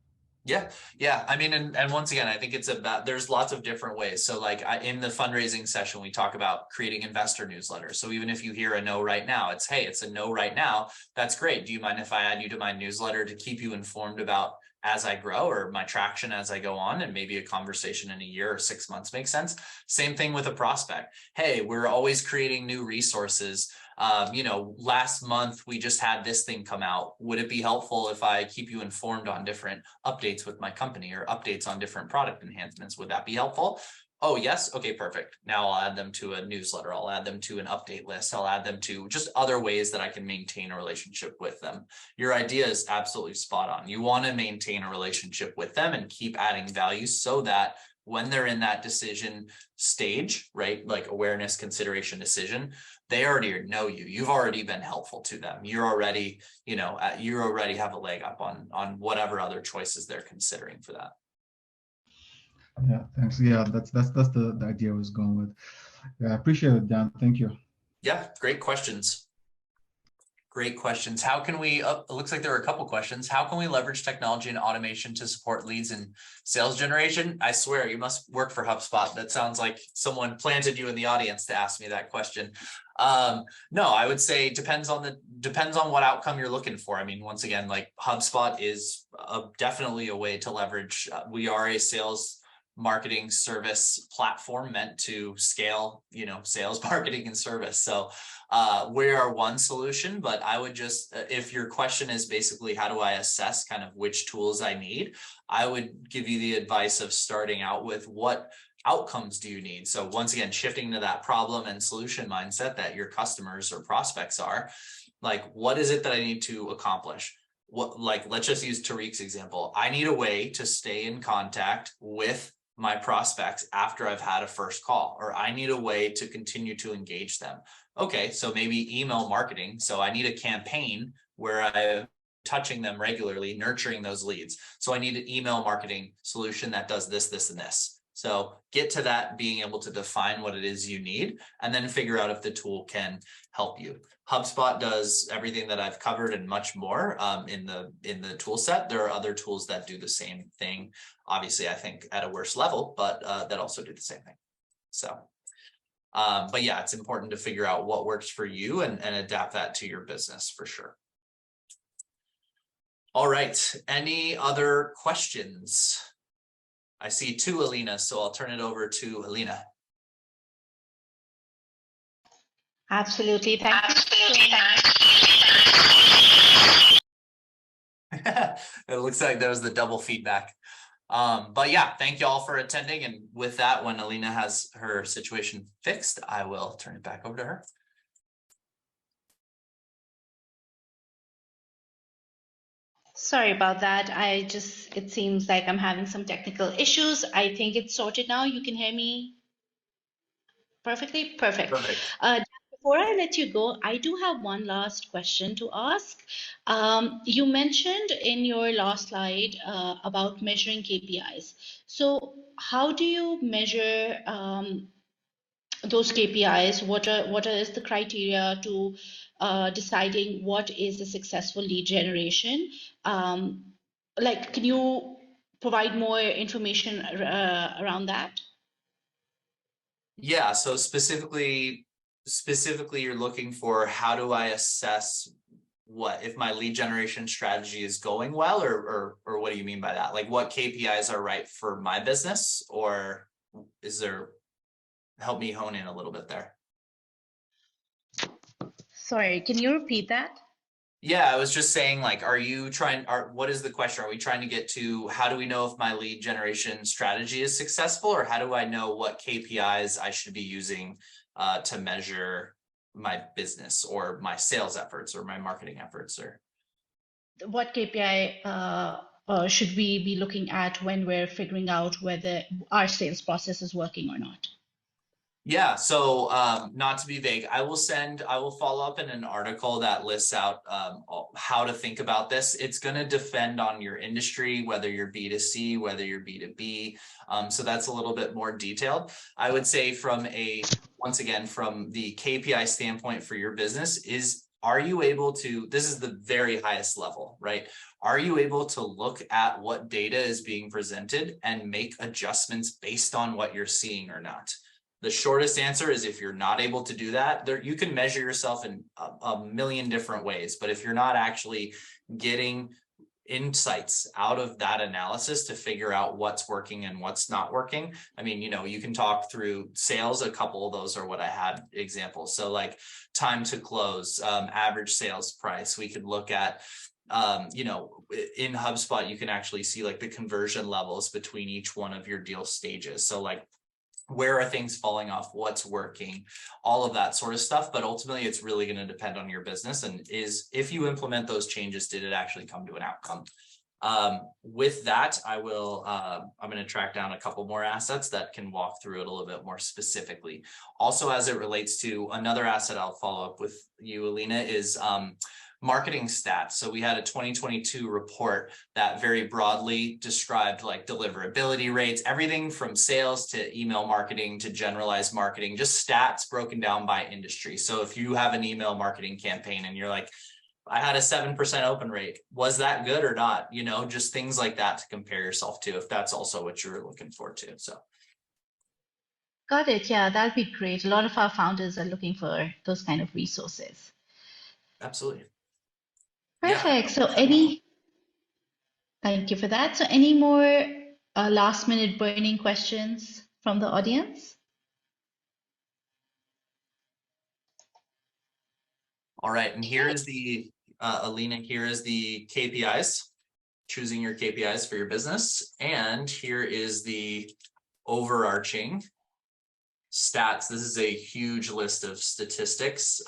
Yeah. I mean, and once again, I think it's about, there's lots of different ways. So like in the fundraising session, we talk about creating investor newsletters. So even if you hear a no right now, it's, hey, it's a no right now. That's great. Do you mind if I add you to my newsletter to keep you informed about as I grow, or my traction as I go on, and maybe a conversation in a year or 6 months makes sense. Same thing with a prospect. Hey, we're always creating new resources. You know, last month we just had this thing come out. Would it be helpful if I keep you informed on different updates with my company, or updates on different product enhancements? Would that be helpful? Oh, yes. Okay, perfect. Now I'll add them to a newsletter. I'll add them to an update list. I'll add them to just other ways that I can maintain a relationship with them. Your idea is absolutely spot on. You want to maintain a relationship with them and keep adding value so that when they're in that decision stage, right, like awareness, consideration, decision, they already know you. You've already been helpful to them. You're already, you know, you already have a leg up on whatever other choices they're considering for that. Yeah, thanks. Yeah, that's the idea I was going with. Yeah, I appreciate it, Dan. Thank you. Yeah, great questions. Great questions. How can we, it looks like there are a couple questions. How can we leverage technology and automation to support leads and sales generation? I swear you must work for HubSpot. That sounds like someone planted you in the audience to ask me that question. No, I would say depends on what outcome you're looking for. I mean, once again, like HubSpot is definitely a way to leverage. We are a sales marketing service platform meant to scale, you know, sales, marketing, and service. So we are one solution, but I would just, if your question is basically how do I assess kind of which tools I need, I would give you the advice of starting out with what outcomes do you need? So once again, shifting to that problem and solution mindset that your customers or prospects are, like, what is it that I need to accomplish? What, like, let's just use Tariq's example. I need a way to stay in contact with my prospects after I've had a first call, or I need a way to continue to engage them. Okay, so maybe email marketing. So I need a campaign where I'm touching them regularly, nurturing those leads. So I need an email marketing solution that does this, this, and this. So get to that, being able to define what it is you need, and then figure out if the tool can help you. HubSpot does everything that I've covered and much more in the tool set. There are other tools that do the same thing, obviously, I think at a worse level, but that also do the same thing. So, but yeah, it's important to figure out what works for you and adapt that to your business for sure. All right, any other questions? I see 2 Alina, so I'll turn it over to Alina. Absolutely. Thank you so much. It looks like there was the double feedback. But yeah, thank you all for attending. And with that, when Alina has her situation fixed, I will turn it back over to her. Sorry about that. It seems like I'm having some technical issues. I think it's sorted now. You can hear me perfectly? Perfect. Before I let you go, I do have one last question to ask. You mentioned in your last slide about measuring KPIs. So how do you measure those KPIs? What is the criteria to deciding what is a successful lead generation? Like, can you provide more information around that? Yeah, so specifically you're looking for how do I assess what if my lead generation strategy is going well, or what do you mean by that? Like what KPIs are right for my business, or is there, help me hone in a little bit there. Sorry, can you repeat that? Yeah, I was just saying, like, what is the question? Are we trying to get to how do we know if my lead generation strategy is successful, or how do I know what KPIs I should be using to measure my business or my sales efforts or my marketing efforts? Or What KPI should we be looking at when we're figuring out whether our sales process is working or not? yeah, so not to be vague, I will follow up in an article that lists out how to think about this. It's going to depend on your industry, whether you're B2C, whether you're B2B. So that's a little bit more detailed. I would say once again, from the KPI standpoint for your business are you able to, this is the very highest level, right? Are you able to look at what data is being presented and make adjustments based on what you're seeing or not? The shortest answer is if you're not able to do that, you can measure yourself in a million different ways. But if you're not actually getting insights out of that analysis to figure out what's working and what's not working, I mean, you can talk through sales. A couple of those are what I had examples. So like time to close, average sales price. We could look at in HubSpot, you can actually see like the conversion levels between each one of your deal stages. So like, where are things falling off, what's working, all of that sort of stuff. But ultimately, it's really going to depend on your business and if you implement those changes, did it actually come to an outcome? With that, I'm going to track down a couple more assets that can walk through it a little bit more specifically. Also, as it relates to another asset, I'll follow up with you, Alina, is marketing stats. So we had a 2022 report that very broadly described like deliverability rates, everything from sales to email marketing to generalized marketing, just stats broken down by industry. So if you have an email marketing campaign and you're like, I had a 7% open rate, was that good or not? Just things like that to compare yourself to, if that's also what you're looking for too. So. Got it. Yeah, that'd be great. A lot of our founders are looking for those kind of resources. Absolutely. Perfect. So thank you for that. So any more last minute burning questions from the audience? All right. And here is Alina, here is the KPIs, choosing your KPIs for your business. And here is the overarching stats. This is a huge list of statistics,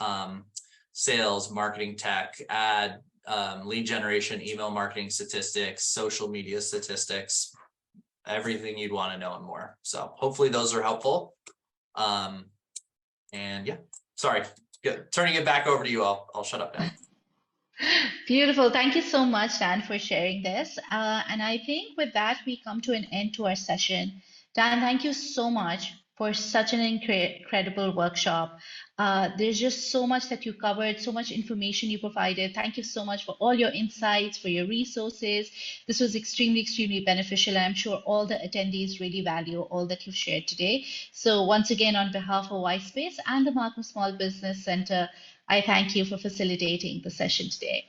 sales, marketing tech, ad, lead generation, email marketing statistics, social media statistics, everything you'd want to know and more. So hopefully those are helpful. And yeah, sorry, turning it back over to you. I'll shut up now. Beautiful. Thank you so much, Dan, for sharing this. And I think with that, we come to an end to our session. Dan, thank you so much for such an incredible workshop. There's just so much that you covered, so much information you provided. Thank you so much for all your insights, for your resources. This was extremely, extremely beneficial. I'm sure all the attendees really value all that you've shared today. So once again, on behalf of Whitespace and the Markham Small Business Center, I thank you for facilitating the session today.